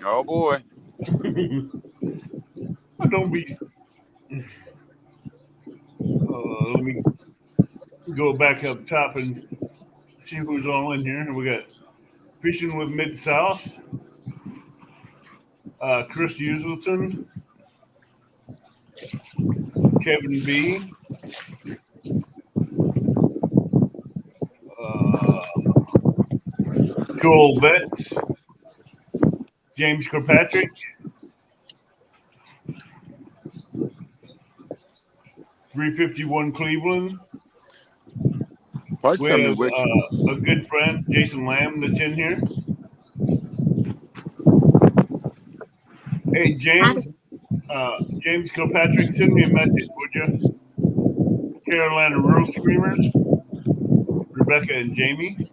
Oh boy. Don't be. Let me go back up top and see who's all in here. We got Fishing with Mid South, Chris Uselton, Kevin B, uh, Joel Betts, James Kirkpatrick, 351 Cleveland. Pardon We me, have which a good friend, Jason Lamb, that's in here. Hey, James Kilpatrick, send me a message, would you? Carolina Rural Screamers, Rebecca and Jamie.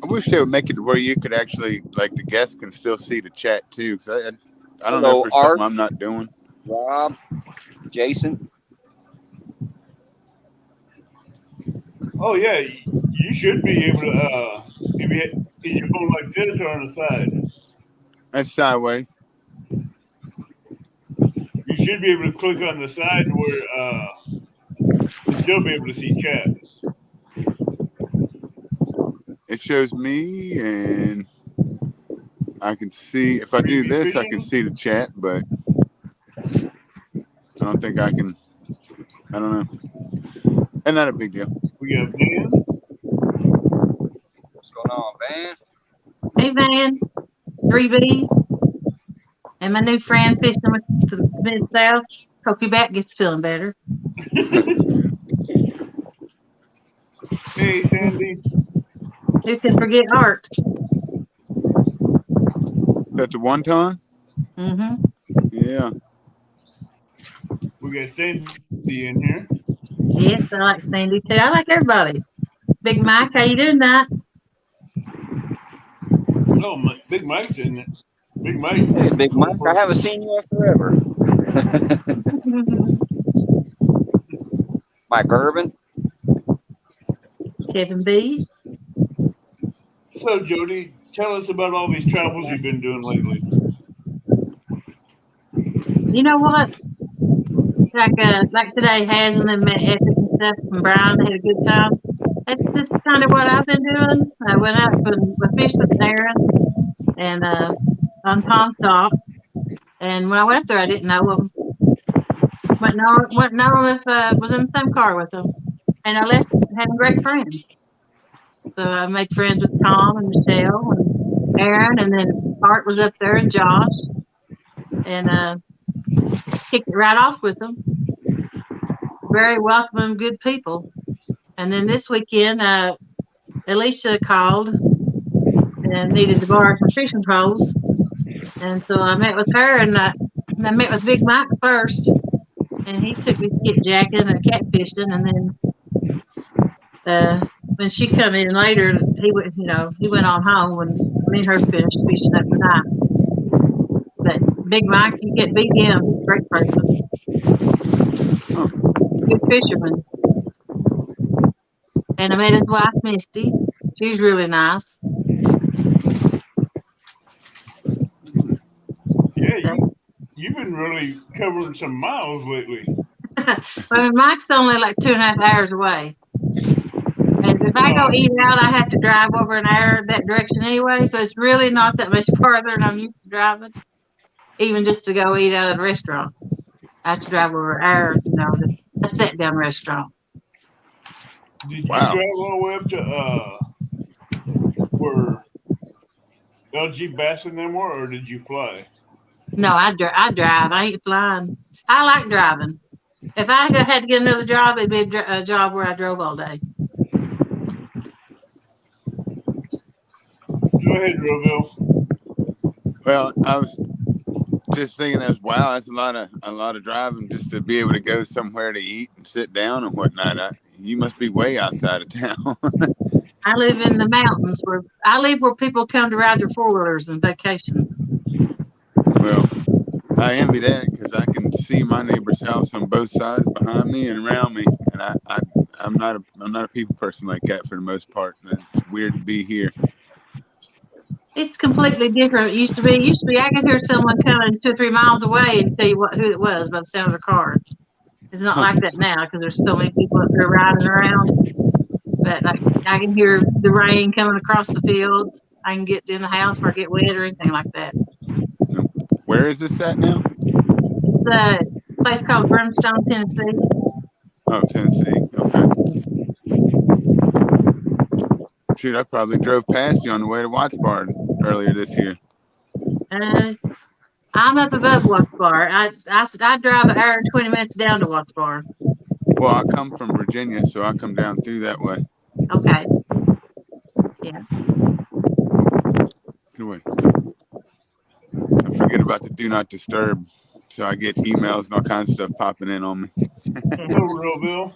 I wish they would make it where you could actually, like, the guests can still see the chat too. Because I don't know if there's Art, something I'm not doing. Rob, Jason. Oh yeah, you should be able to. If you go like this or on the side, That's sideways. you should be able to click on the side where you'll still be able to see chat. It shows me, and I can see. If I do this, I can see the chat, but I don't think I can. I don't know. And not a big deal. We have Van. What's going on, Van? Hey, Van. 3B. And my new friend fishing with the Mid-South. Hope your back gets feeling better. Hey, Sandy. Who can forget Art? That's a one-ton? Mm-hmm. Yeah. We got Sandy in here. Yes, I like Sandy too. I like everybody. Big Mike, how you doing, Mike? Oh, Big Mike's in there. Big Mike. Hey, Big Mike, I haven't seen you in forever. Mike Urban. Kevin B. So, Jody, tell us about all these travels you've been doing lately. You know what? Like today, Hazen and met Epic and stuff from Brown. Had a good time. That's just kind of what I've been doing. I went up and fished with Aaron and on Palm Top. And when I went up there, I didn't know him. Wouldn't know him if I was in the same car with him. And I left having great friends. So I made friends with Tom and Michelle and Aaron, and then Art was up there and Josh. And kicked it right off with them. Very welcoming, good people. And then this weekend, Alicia called and needed to borrow some fishing poles. And so I met with her, and I met with Big Mike first. And he took me skipjacking and catfishing. And then when she come in later, he went on home when me and her finished fishing up the night. But Big Mike, you can't beat him. He's a great person. Good fisherman. And I met his wife, Misty. She's really nice. Yeah, you've been really covering some miles lately. Well, Mike's only like 2.5 hours away. And if I go eat out, I have to drive over an hour that direction anyway. So it's really not that much farther than I'm used to driving. Even just to go eat out at a restaurant. I have to drive over an hour, to a sit-down restaurant. Did you drive all the way up to where LG Bass and them were, or did you fly? No, I drive. I ain't flying. I like driving. If I had to get another job, it'd be a job where I drove all day. Go ahead, Roville. Well, I was just thinking that's a lot of driving just to be able to go somewhere to eat and sit down and whatnot. You must be way outside of town. I live in the mountains where people come to ride their 4-wheelers and vacation. Well, I envy that because I can see my neighbor's house on both sides behind me and around me, and I I'm not a people person like that for the most part. It's weird to be here. It's completely different. It used to be I could hear someone coming 2 or 3 miles away and tell you who it was by the sound of the car. It's not like that now because there's so many people up there riding around. But like I can hear the rain coming across the fields. I can get in the house before I get wet or anything like that. Where is this at now? It's a place called Brimstone, Tennessee. Oh, Tennessee. Okay. Shoot, I probably drove past you on the way to Watts Bar earlier this year. I'm up above Watts Bar. I drive an hour and 20 minutes down to Watts Bar. Well, I come from Virginia, so I come down through that way. Okay. Yeah. Anyway, I forget about the do not disturb, so I get emails and all kinds of stuff popping in on me. Hello, Realville.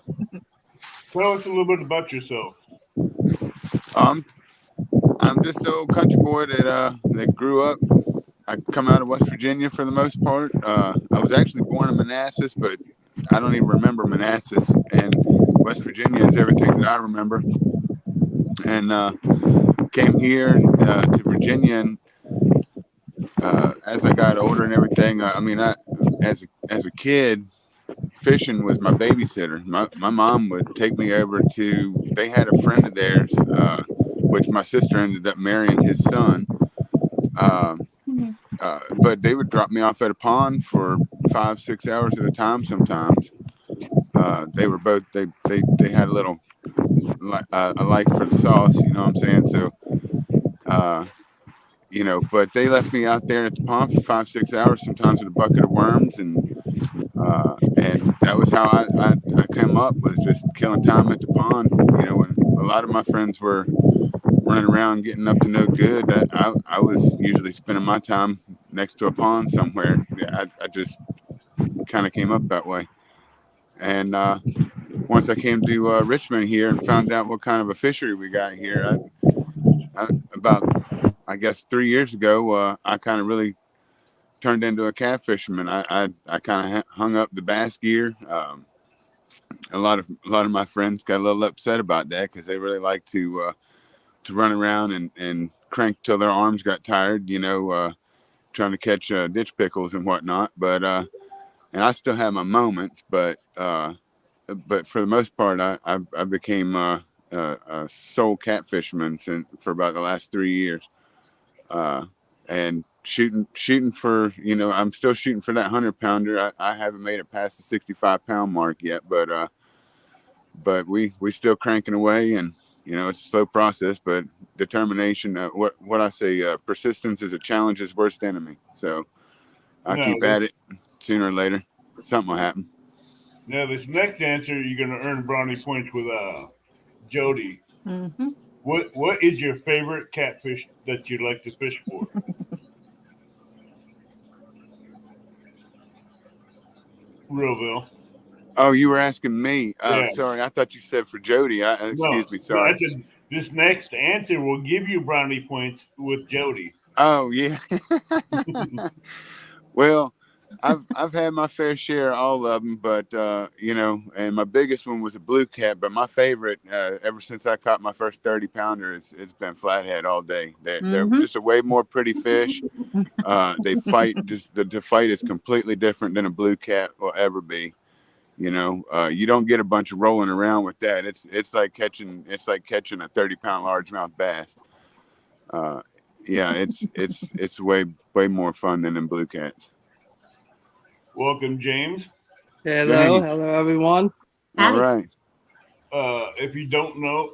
Tell us a little bit about yourself. I'm just an old country boy that grew up. I come out of West Virginia for the most part. I was actually born in Manassas, but I don't even remember Manassas. And West Virginia is everything that I remember. And came here to Virginia, and as I got older and everything, as a kid, fishing was my babysitter. My mom would take me over to. They had a friend of theirs, which my sister ended up marrying his son. But they would drop me off at a pond for 5-6 hours at a time. Sometimes they were both they had a little a like for the sauce. You know what I'm saying? So. But they left me out there at the pond for 5-6 hours, sometimes with a bucket of worms, and that was how I came up, was just killing time at the pond. When a lot of my friends were running around getting up to no good, I was usually spending my time next to a pond somewhere. I just kind of came up that way. And once I came to Richmond here and found out what kind of a fishery we got here, I guess 3 years ago, I kind of really turned into a catfisherman. I kind of hung up the bass gear. A lot of my friends got a little upset about that because they really like to run around and crank till their arms got tired, trying to catch ditch pickles and whatnot. But and I still have my moments, but for the most part, I became a sole catfisherman for about the last 3 years. And shooting for, I'm still shooting for that 100-pounder. I haven't made it past the 65-pound mark yet, but we still cranking away, and it's a slow process, but determination. What I say, persistence is a challenge's worst enemy. So I keep at it. Sooner or later, something will happen. Now, this next answer, you're going to earn brownie points with Jody. Mm-hmm. What is your favorite catfish that you like to fish for? Realville. Oh, you were asking me. Yeah. Sorry, I thought you said for Jody. Excuse me. Sorry. This next answer will give you brownie points with Jody. Oh yeah. Well, I've had my fair share of all of them, but and my biggest one was a blue cat. But my favorite, ever since I caught my first 30-pounder, it's been flathead all day. They're just a way more pretty fish. They fight. Just the fight is completely different than a blue cat will ever be. You don't get a bunch of rolling around with that. It's like catching a 30-pound largemouth bass. Yeah, it's way more fun than in blue cats. Welcome, James. Hello, everyone. All right. If you don't know,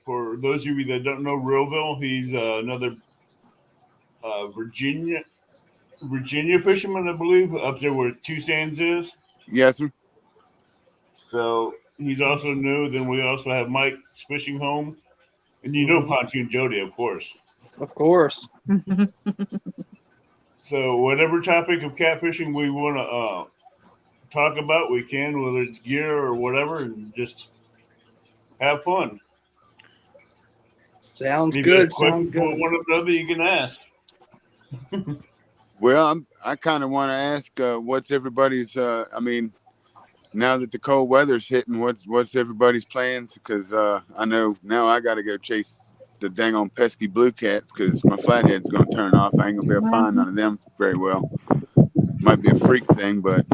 for those of you that don't know Realville, he's another Virginia fisherman, I believe, up there where Two Stands is. Yes, sir. So he's also new. Then we also have Mike's Fishing Home, and Pontoon Jody, of course. Of course. So whatever topic of catfishing we want to talk about, we can, whether it's gear or whatever, and just have fun. Sounds good. Sounds good. For one another, you can ask. Well, I kind of want to ask, what's everybody's? now that the cold weather's hitting, what's everybody's plans? Because I know now I got to go chase the dang on pesky blue cats because my flathead's going to turn off. I ain't going to be able to find none of them very well. Might be a freak thing, but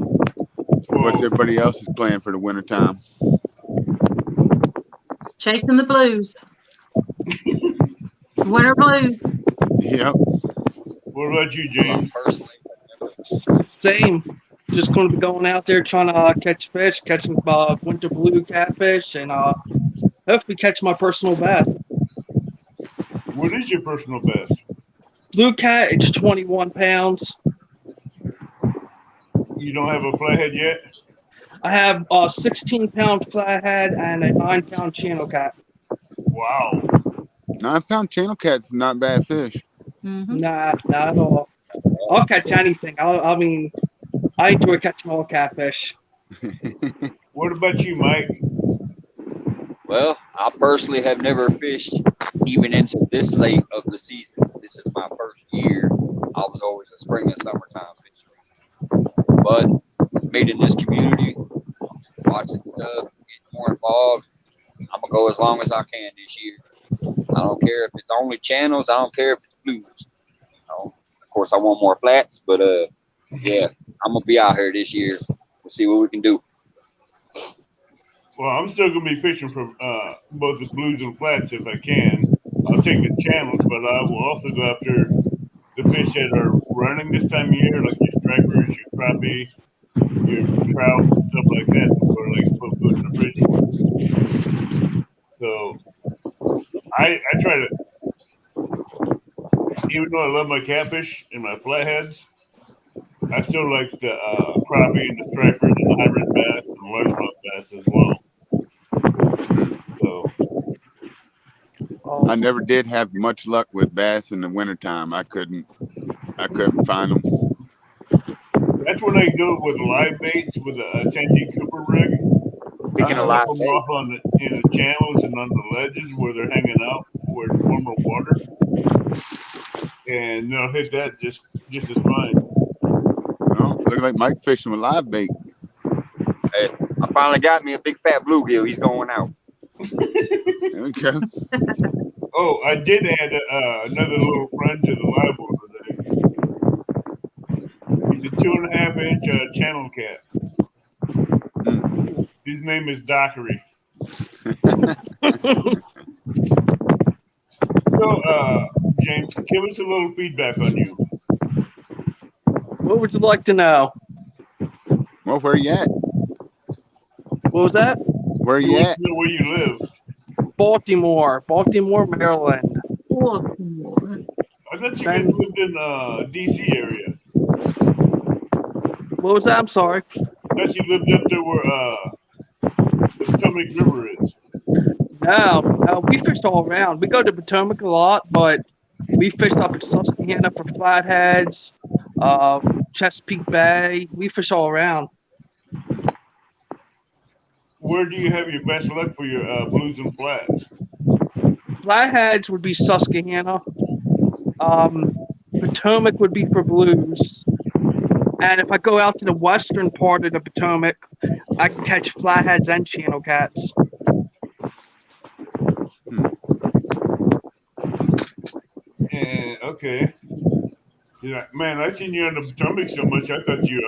what's everybody else's plan for the wintertime? Chasing the blues. Winter blues. Yep. What about you, James? Personally, Same. Just going to be going out there trying to catch fish, catching winter blue catfish, and hopefully catch my personal best. What is your personal best? Blue cat, it's 21 pounds. You don't have a flathead yet? I have a 16-pound flathead and a 9-pound channel cat. Wow. 9-pound channel cat's not bad fish. Mm-hmm. Nah, not at all. I'll catch anything. I mean, I enjoy catching all catfish. What about you, Mike? well, I personally have never fished even into this late of the season. This is my first year. I was always a spring and summertime fisherman. But made in this community, watching stuff, getting more involved, I'm gonna go as long as I can this year. I don't care if it's only channels. I don't care if it's blues. Of course, I want more flats, but yeah, I'm gonna be out here this year. We'll see what we can do. Well, I'm still gonna be fishing for both the blues and flats if I can. I'll take the channels, but I will also go after the fish that are running this time of year, like your stripers, your crappie, your trout, stuff like that, or like put food in the fridge. So I try to, even though I love my catfish and my flatheads, I still like the crappie and the stripers and the hybrid bass and the largemouth bass as well. So I never did have much luck with bass in the wintertime. I couldn't find them. that's when I go with live baits with a Santee Cooper rig. Speaking I of flip live them off in the channels and on the ledges where they're hanging out, where it's warmer water, and they'll hit that just as fine. Well, look like Mike fishing with live bait. Hey, I finally got me a big fat bluegill. He's going out. There we go. Oh, I did add another little friend to the live today. He's a 2.5-inch channel cat. His name is Dockery. So, James, give us a little feedback on you. What would you like to know? Well, where you at? What was that? Where We you want at? to know where you live. Baltimore, Maryland. Baltimore. I thought you guys lived in D.C. area. What was that? I'm sorry. I thought you lived up there where the Potomac River is. No, we fished all around. We go to Potomac a lot, but we fished up at Susquehanna for flatheads, Chesapeake Bay. We fish all around. Where do you have your best luck for your blues and flats? Flatheads would be Susquehanna. Potomac would be for blues. And if I go out to the western part of the Potomac, I can catch flatheads and channel cats. Okay. Yeah, man, I seen you on the Potomac so much. I thought you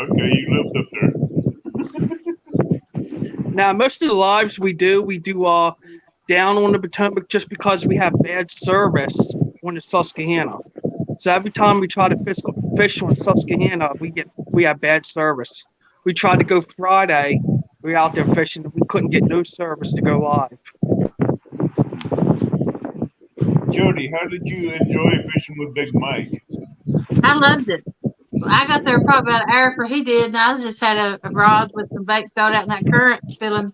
lived up there. Now, most of the lives we do down on the Potomac just because we have bad service on the Susquehanna. So every time we try to fish on Susquehanna, we have bad service. We tried to go Friday. We were out there fishing. And we couldn't get no service to go live. Jody, how did you enjoy fishing with Big Mike? I loved it. I got there probably about an hour before he did, and I just had a rod with some bait thrown out in that current, feeling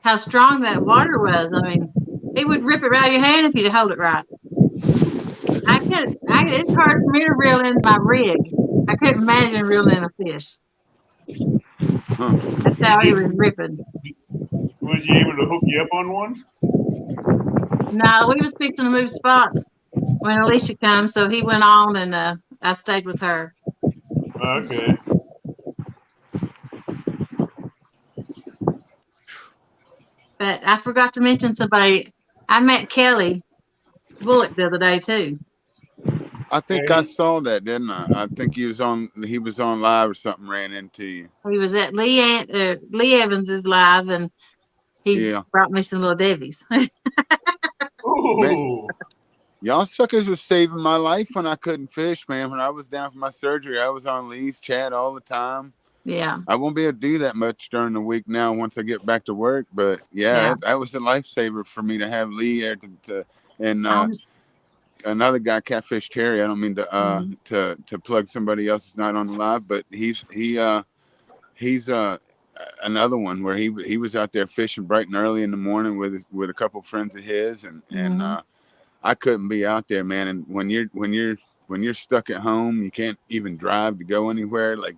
how strong that water was. I mean, it would rip it right out of your hand if you'd hold it right. It's hard for me to reel in my rig. I couldn't imagine reeling in a fish. That's how he was ripping. Was he able to hook you up on one? No, we was fixing to move spots when Alicia comes, so he went on, and I stayed with her. Okay. But I forgot to mention somebody. I met Kelly Bullock the other day too. I think I saw that, didn't I? I think he was on live or something. Ran into you. He was at Lee Evans's live, and he Yeah, brought me some little Debbie's. man, Ooh. y'all suckers was saving my life when I couldn't fish, man. When I was down for my surgery, I was on Lee's chat all the time. Yeah, I won't be able to do that much during the week now once I get back to work. But yeah, yeah. that was a lifesaver for me to have Lee there and I'm, another guy, Catfish Terry. I don't mean mhm, to plug somebody else that's not on the live, but he's another one where he was out there fishing bright and early in the morning with a couple friends of his, and mhm, I couldn't be out there, man. And when you're stuck at home, you can't even drive to go anywhere. Like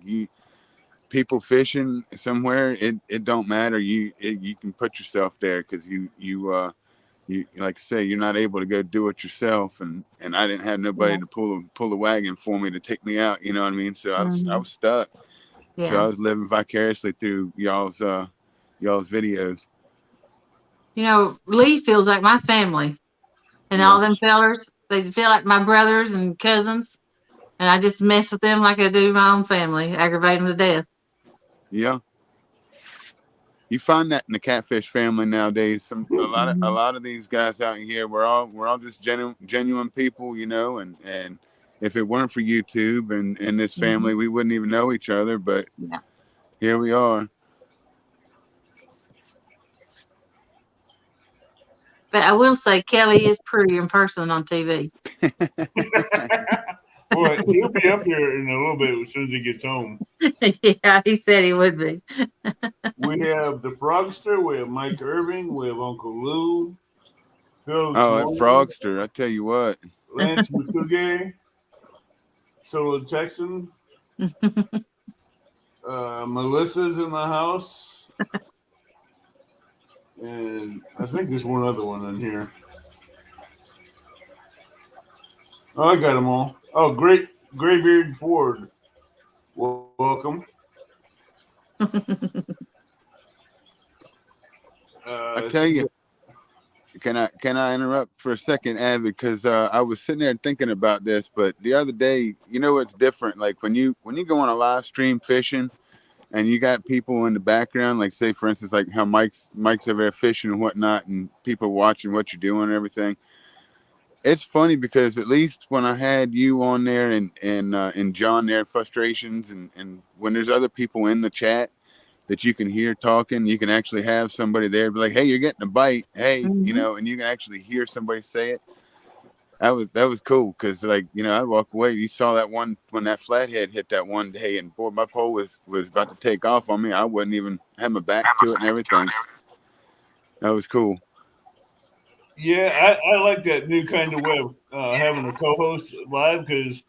people fishing somewhere, it don't matter. You can put yourself there because you like I say, you're not able to go do it yourself, and I didn't have yeah, nobody to pull the wagon for me to take me out. You know what I mean? So I mhm, was stuck. So yeah. I was living vicariously through y'all's videos. Lee feels like my family, and Yeah, all them fellers. They feel like my brothers and cousins, and I just mess with them like I do my own family, aggravate them to death. yeah. You find that in the catfish family nowadays. A Hmm. lot of these guys out here, we're all just genuine people, and if it weren't for YouTube and this Hmm. family, we wouldn't even know each other. But Yeah. here we are. But I will say Kelly is pretty in person on TV. Well, he'll be up here in a little bit as soon as he gets home. Yeah, he said he would be. We have the Frogster, we have Mike Irving, we have Uncle Lou, Phil Oh, that Sloan, frogster! I tell you what. Lance Mukuge, Solo Texan, Melissa's in the house, and I think there's one other one in here. Oh, I got them all. Oh, great, Graybeard Ford. Welcome. I Let's tell see. you, can I interrupt for a second, Ab? Because I was sitting there thinking about this, but the other day, it's different. Like when you go on a live stream fishing, and you got people in the background, like say for instance, like how Mike's over there fishing and whatnot, and people watching what you're doing and everything. It's funny because at least when I had you on there and John there, frustrations, and when there's other people in the chat that you can hear talking, you can actually have somebody there be like, "Hey, you're getting a bite." Hey, Hmm. and you can actually hear somebody say it. That was cool because I walk away. You saw that one when that flathead hit that one day, and boy, my pole was about to take off on me. I wouldn't even have my back to it and everything. That was cool. Yeah, I like that new kind of way of having a co-host live because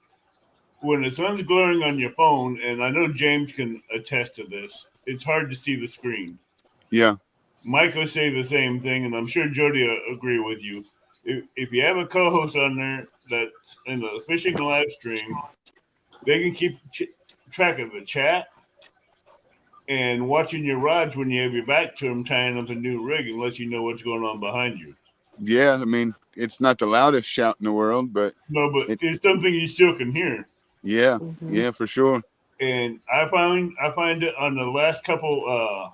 when the sun's glaring on your phone, and I know James can attest to this, it's hard to see the screen. Yeah, Mike will say the same thing, and I'm sure Jody will agree with you. If you have a co-host on there that's in the fishing live stream, they can keep track of the chat and watching your rods when you have your back to them tying up a new rig and let you know what's going on behind you. yeah. I mean, it's not the loudest shout in the world, but No, but it. it's something you still can hear. Yeah, Hmm. yeah, for sure. And I find it on the last couple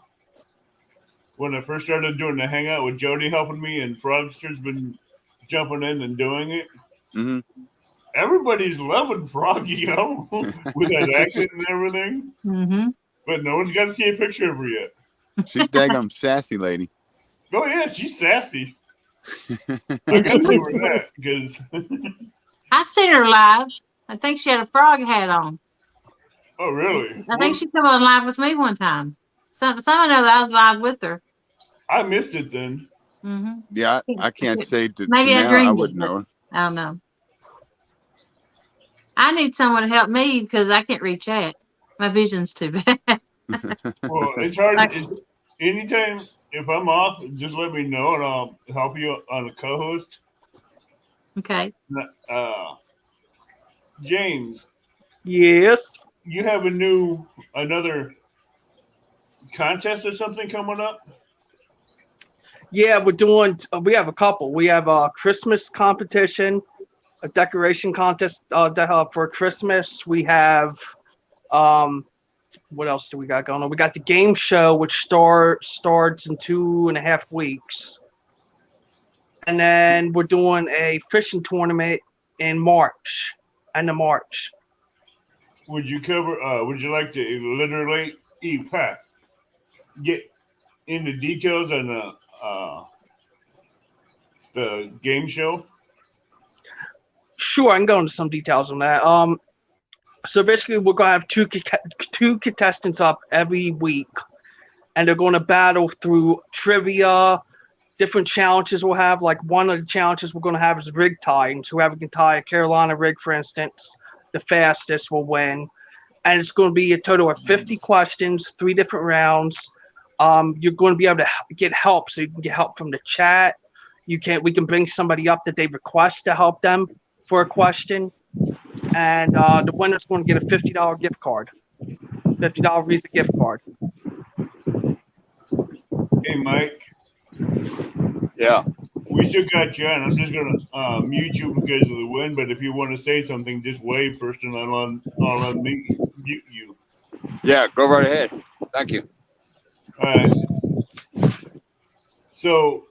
when I first started doing the hangout with Jody helping me and Frogster's been jumping in and doing it. Hmm. Everybody's loving Froggy, with that accent and everything. Hmm. But no one's got to see a picture of her yet. She's daggum sassy lady. Oh yeah, she's sassy. I And got she to give was, her that because I seen her live. I think she had a frog hat on. oh really? I think she come on live with me one time. Someone know that I was live with her. I missed it then. Hmm. Yeah, I can't say to Maybe I now. I dreamed it, wouldn't but know her. I don't know. I need someone to help me because I can't read chat. My vision's too bad. Well, it's hard. Like, It's anytime if I'm off, just let me know and I'll help you on a co-host. okay. Uh, James, Yes. you have another contest or something coming up? Yeah, we're doing. We have a couple. We have a Christmas competition, a decoration contest for Christmas. We have what else do we got going on? We got the game show, which starts in 2.5 weeks, and then we're doing a fishing tournament in March, end of March. Would you cover? Would you like to literally get into details on the game show? Sure, I can go into some details on that. So basically, we're gonna have two contestants up every week, and they're going to battle through trivia, different challenges we'll have. Like one of the challenges we're going to have is rig tying. So whoever can tie a Carolina rig, for instance, the fastest will win. And it's going to be a total of 50 questions, 3 different rounds. You're going to be able to get help, so you can get help from the chat. We can bring somebody up that they request to help them for a question, and the winner's going to get a $50 gift card, $50 Visa gift card. Hey, Mike. Yeah. We still got you on. I'm just gonna mute you because of the wind. But if you want to say something, just wave first, and I'll mute you. Yeah, go right ahead. Thank you. All right. So,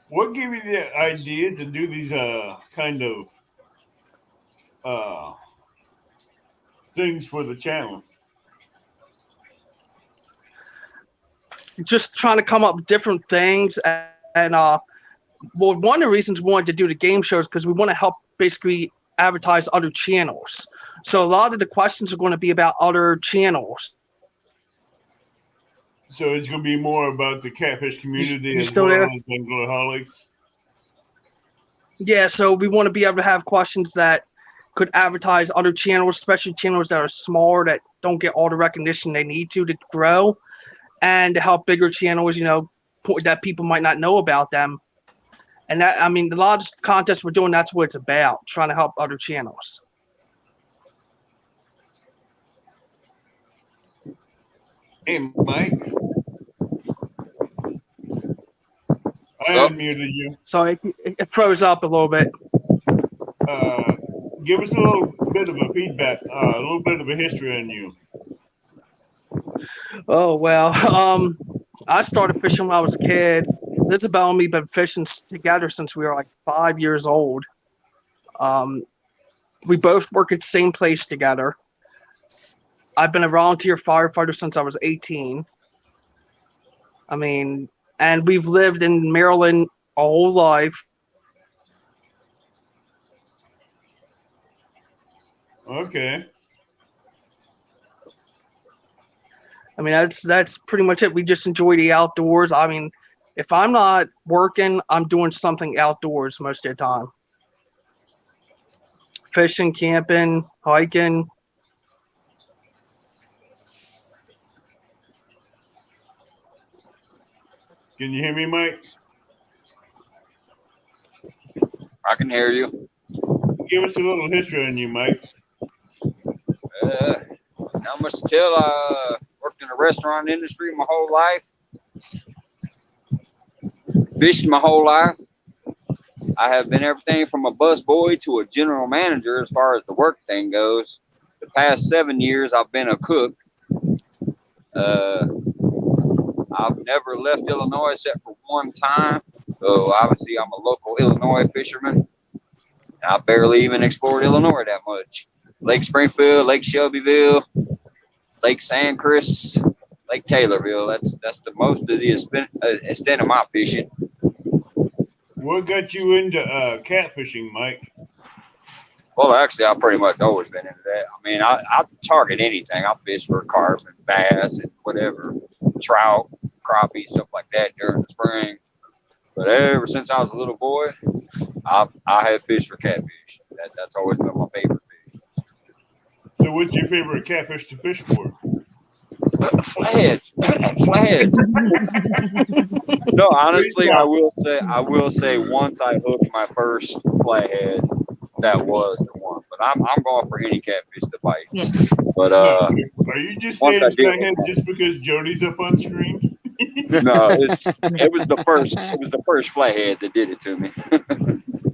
what gave you the idea to do these kind of things for the channel? Just trying to come up with different things, and well, one of the reasons we wanted to do the game shows because we want to help basically advertise other channels. So a lot of the questions are going to be about other channels. So it's going to be more about the catfish community You as still well there? as Angloholics. Yeah, so we want to be able to have questions that could advertise other channels, especially channels that are smaller that don't get all the recognition they need to grow, and to help bigger channels, that people might not know about them. And that, I mean, the largest contest we're doing, that's what it's about, trying to help other channels. Hey, Mike. I So- unmuted you. So it froze up a little bit. Give us a little bit of a feedback, a little bit of a history on you. Oh, well, I started fishing when I was a kid. Isabel and me have been fishing together since we were like 5 years old. We both work at the same place together. I've been a volunteer firefighter since I was 18. I mean, and we've lived in Maryland our whole life. Okay. I mean, that's pretty much it. We just enjoy the outdoors. I mean, if I'm not working, I'm doing something outdoors most of the time. Fishing, camping, hiking. Can you hear me, Mike? I can hear you. Give us a little history on you, Mike. Not much to tell. I worked in the restaurant industry my whole life. Fished my whole life. I have been everything from a bus boy to a general manager as far as the work thing goes. The past 7 years, I've been a cook. I've never left Illinois except for one time. So obviously, I'm a local Illinois fisherman. I barely even explored Illinois that much. Lake Springfield, Lake Shelbyville, Lake Sandcrest, Lake Taylorville. That's the most of the extent of my fishing. What got you into catfishing, Mike? Well, actually, I've pretty much always been into that. I mean, I target anything. I fish for carp and bass and whatever, trout, crappie, stuff like that during the spring. But ever since I was a little boy, I have fished for catfish. That's always been my favorite fish. So what's your favorite catfish to fish for? Flatheads. Flatheads. No, honestly, I will say once I hooked my first flathead, that was the one. But I'm going for any catfish that bites. Yeah. But Are you just saying once I did- flathead just because Jody's up on screen? No, it was the first. It was the first flathead that did it to me.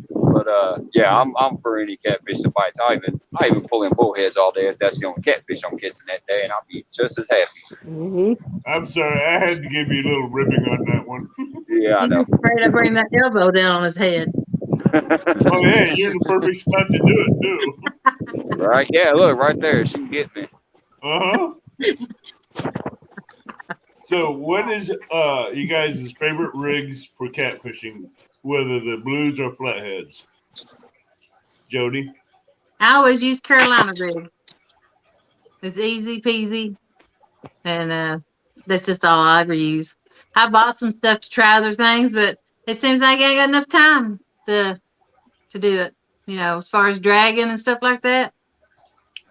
But yeah, I'm for any catfish that bites. I even pull in bullheads all day if that's the only catfish I'm catching that day, and I'll be just as happy. Mm-hmm. I'm sorry, I had to give you a little ribbing on that one. Yeah, I He's know. just afraid of bringing that elbow down on his head. Oh yeah, you're in the perfect spot to do it too. Right? Yeah, look right there. She can get me. Uh huh. So, what is you guys' favorite rigs for catfishing, whether the blues or flatheads? Jody? I always use Carolina rig. It's easy peasy, and that's just all I ever use. I bought some stuff to try other things, but it seems like I ain't got enough time to do it. As far as dragging and stuff like that,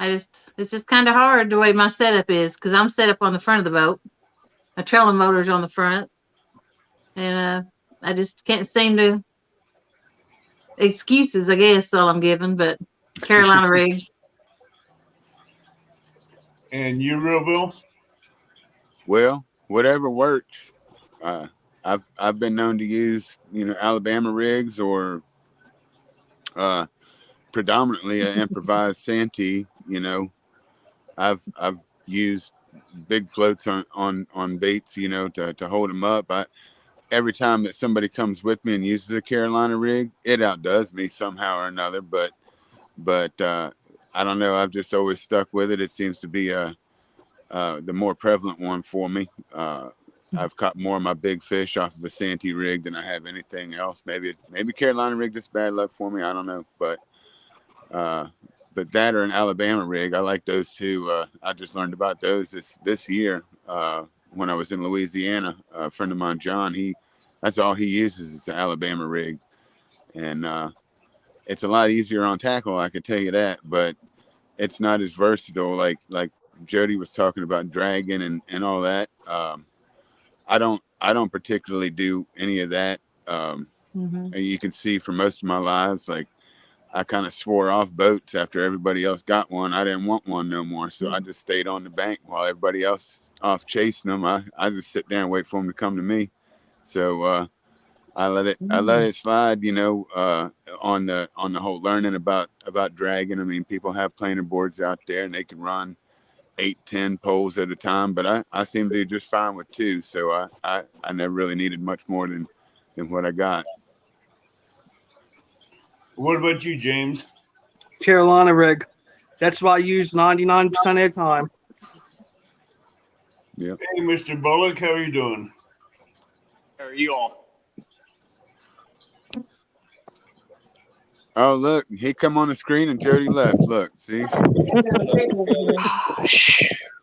it's just kind of hard the way my setup is because I'm set up on the front of the boat. My trolling motor's on the front, and I just can't seem to excuses. I guess all I'm giving, but Carolina rig. And you, Real Bill? Well, whatever works. I've been known to use Alabama rigs or predominantly an improvised Santee. I've used big floats on baits, to hold them up. Every time that somebody comes with me and uses a Carolina rig, it outdoes me somehow or another. But I don't know. I've just always stuck with it. It seems to be the more prevalent one for me. I've caught more of my big fish off of a Santee rig than I have anything else. Maybe Carolina rig just bad luck for me. I don't know, but that or an Alabama rig, I like those too. I just learned about those this year when I was in Louisiana. A friend of mine, John, that's all he uses is an Alabama rig, and it's a lot easier on tackle. I can tell you that, but it's not as versatile like Jody was talking about dragging and all that. I don't particularly do any of that. Mm-hmm. You can see for most of my lives, like I kind of swore off boats after everybody else got one. I didn't want one no more, so I just stayed on the bank while everybody else off chasing them. I just sit there and wait for them to come to me. So I let it slide, on the whole learning about dragging. I mean, people have planer boards out there and they can run 8-10 poles at a time, but I seem to do just fine with 2. So I never really needed much more than what I got. What about you, James? Carolina rig. That's what I use 99% of the time. Yeah. Hey, Mr. Bullock, how are you doing? How are you all? Oh, look, he come on the screen and Jody left. Look, see?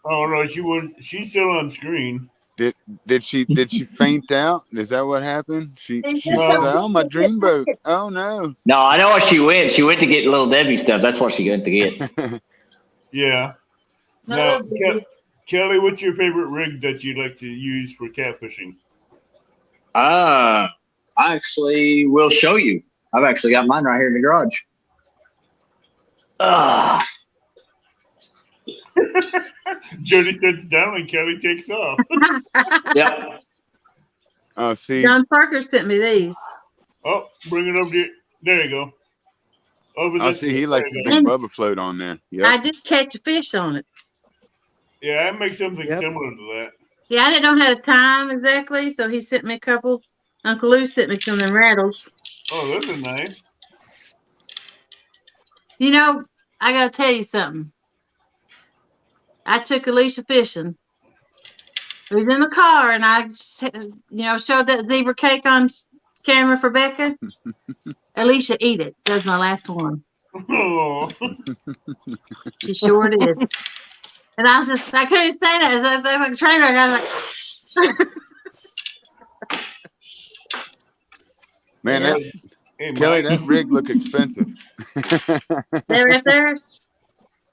Oh no, she wouldn't. She's still on screen. Did she faint out? Is that what happened? She No. said, "Oh, my dream boat. Oh no." No, I know where she went. She went to get Little Debbie stuff. That's what she went to get. Yeah. Now, Kelly, what's your favorite rig that you like to use for catfishing? I actually will show you. I've actually got mine right here in the garage. Jody sits down and Kelly takes off. Yep. Oh, see. John Parker sent me these. Oh, bring it over to there you go. Over Oh, this see, he likes the go. big Bubba float on there. Yep. I just catch a fish on it. Yeah, I make something Yep. similar to that. Yeah, I didn't know how to time exactly, so he sent me a couple. Uncle Lou sent me some of them rattles. Oh, those are nice. I gotta tell you something. I took Alicia fishing. We was in the car, and I, showed that zebra cake on camera for Becca. Alicia, eat it. That was my last one. Oh. She sure did. And I couldn't say that. I was like a train wreck. I was like, Man, Yeah. Hey, Kelly, Mike. that rig look expensive. That right there.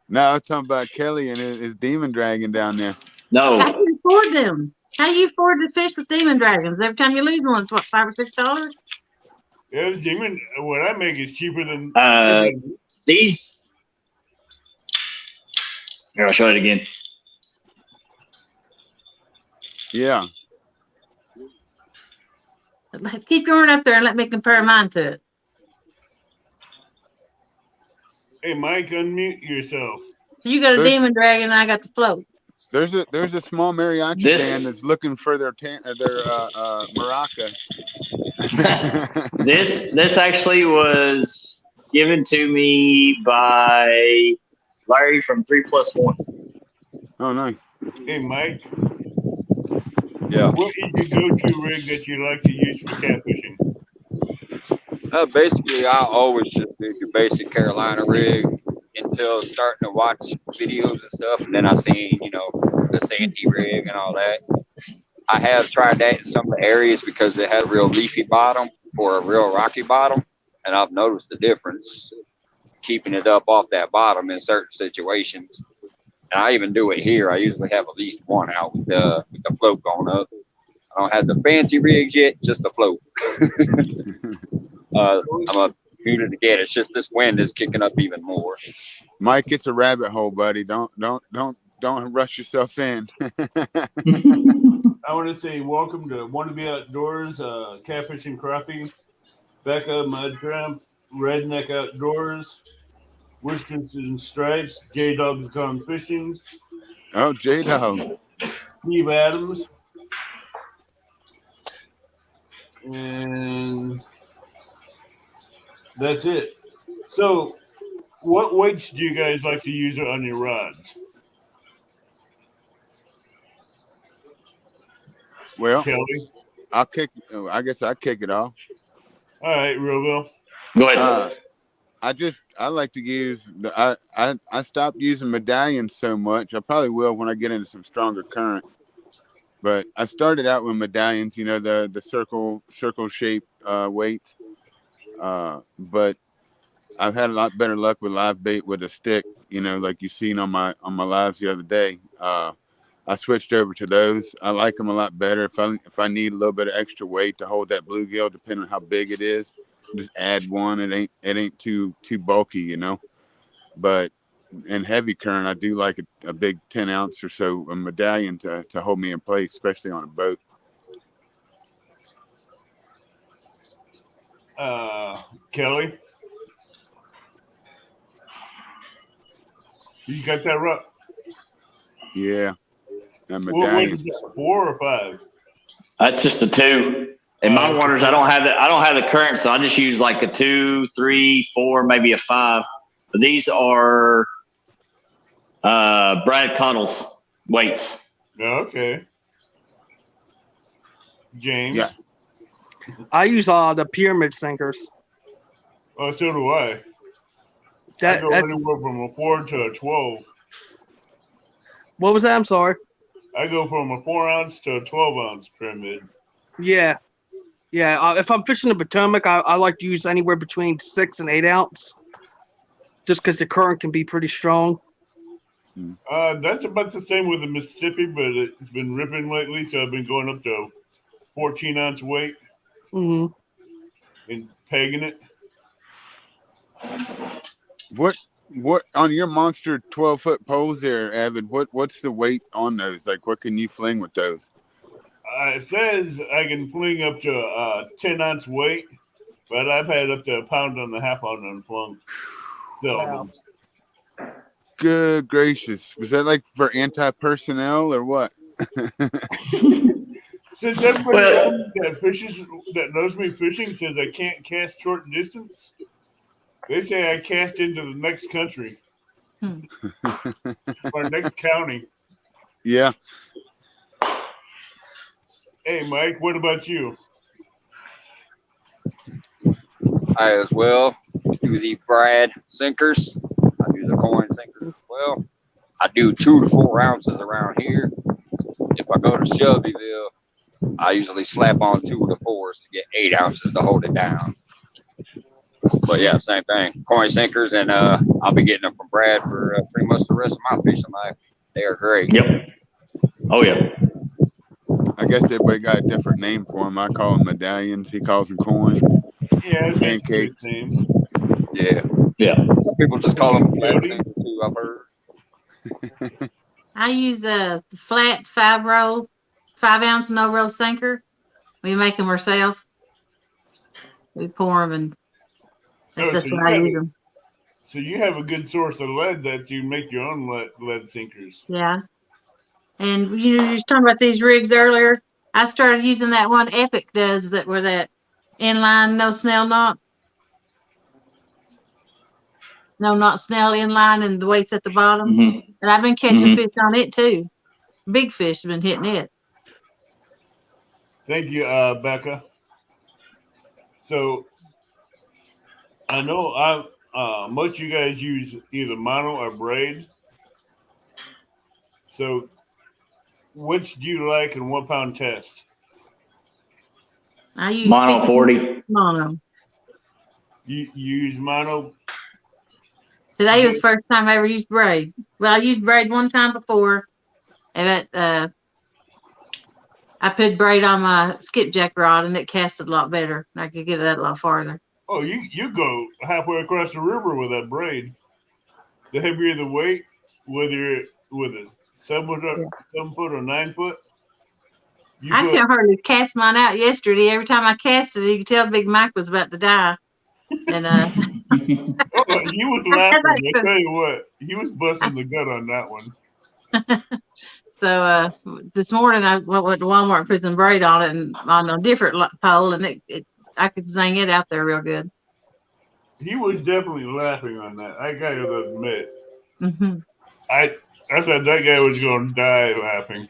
No, I'm talking about Kelly and his demon dragon down there. No. How do you afford them? How do you afford to fish with demon dragons? Every time you lose one, it's what, $5 or $6? Yeah, the demon. What I make is cheaper than. These. Here, I'll show it again. Yeah. Keep yours up there and let me compare mine to it. Hey, Mike, unmute yourself. So you got a There's- demon dragon, and I got the float. There's a small mariachi This- band that's looking for their maraca. This actually was given to me by Larry from 3+1. Oh, nice. Hey, Mike, Yeah. what is your go-to rig that you like to use for catfishing? Basically, I always just do your basic Carolina rig until starting to watch videos and stuff, and then I seen, the Santee rig and all that. I have tried that in some of the areas because it had a real leafy bottom or a real rocky bottom, and I've noticed the difference keeping it up off that bottom in certain situations. And I even do it here. I usually have at least one out with the float going up. I don't have the fancy rigs yet, just the float. I'm a muted again. It's just this wind is kicking up even more. Mike, it's a rabbit hole, buddy. Don't rush yourself in. I want to say welcome to Want to Be Outdoors, Catfishing Crappie, Becca Mud Tramp, Redneck Outdoors, Whiskers and Stripes, J-Dog's Gone Fishing, Oh, J-Dog. Steve Adams, and that's it. So, what weights do you guys like to use on your rods? Well, Kelly? I guess I'll kick it off. All right, Real. Go ahead. I like to use I stopped using medallions so much. I probably will when I get into some stronger current. But I started out with medallions, the circle shaped weights. But I've had a lot better luck with live bait with a stick, like you seen on my lives the other day. I switched over to those. I like them a lot better. If I need a little bit of extra weight to hold that bluegill, depending on how big it is, just add one. It ain't too bulky, But in heavy current, I do like a big 10 ounce or so a medallion to hold me in place, especially on a boat. Kelly? You got that right? Yeah, a What medallion. is that, 4 or 5? That's just a 2. In my waters, I don't have the current, so I just use like a 2, 3, 4, maybe a 5. But these are Brad Connell's weights. Okay. James? Yeah. I use the pyramid sinkers. Oh, so do I. I That, go that anywhere from a 4 to a 12. what was that? I'm sorry. I go from a 4 ounce to a 12 ounce pyramid. Yeah. If I'm fishing the Potomac, I like to use anywhere between 6 and 8 ounce, just because the current can be pretty strong. That's about the same with the Mississippi, but it's been ripping lately, so I've been going up to 14 ounce weight Hmm. and pegging it. What on your monster 12-foot poles there, Avid? What's the weight on those? Like, what can you fling with those? It says I can fling up to a 10 ounce weight, but I've had up to 1.5 pounds on unflung. So, Wow. Good gracious, was that like for anti-personnel or what? since everybody that knows me fishing says I can't cast short distance, they say I cast into the next country or next county. Yeah. Hey, Mike, what about you? I as well do the Brad sinkers. I do the coin sinkers as well. I do 2 to 4 ounces around here. If I go to Shelbyville, I usually slap on 2 to 4s to get 8 ounces to hold it down. But yeah, same thing. Coin sinkers, and I'll be getting them from Brad for pretty much the rest of my fishing life. They are great. Yep. Oh yeah. I guess everybody got a different name for them. I call them medallions. He calls them coins. Yeah, it's basically Pancakes. the same. Yeah. Yeah. Some people just call them flat Jody? sinkers too, I've heard. I use a flat 5 ounce no roll sinker. We make them ourselves. We pour them, and Oh, that's so what I use them. So you have a good source of lead that you make your own lead sinkers. Yeah. And you were talking about these rigs earlier. I started using that one Epic does that were that inline, no snell knot. No, not snell inline, and the weight's at the bottom. Mm-hmm. And I've been catching fish on it too. Big fish have been hitting it. Thank you, Becca. So I know most of you guys use either mono or braid. So which do you like and what pound test? I use Mono 50 40. mono. You use mono? Today was the first time I ever used braid. Well, I used braid one time before, and I put braid on my skipjack rod, and it casted a lot better. I could get that a lot farther. Oh, you go halfway across the river with that braid. The heavier the weight, whether you're with a 7 foot or 9 foot. I couldn't hardly cast mine out yesterday. Every time I casted it, you could tell Big Mike was about to die. And he was laughing. I tell you what, he was busting the gut on that one. So this morning I went to Walmart and put some braid on it and on a different pole, and I could zing it out there real good. He was definitely laughing on that. I got to admit. Mm-hmm. I thought that guy was going to die laughing.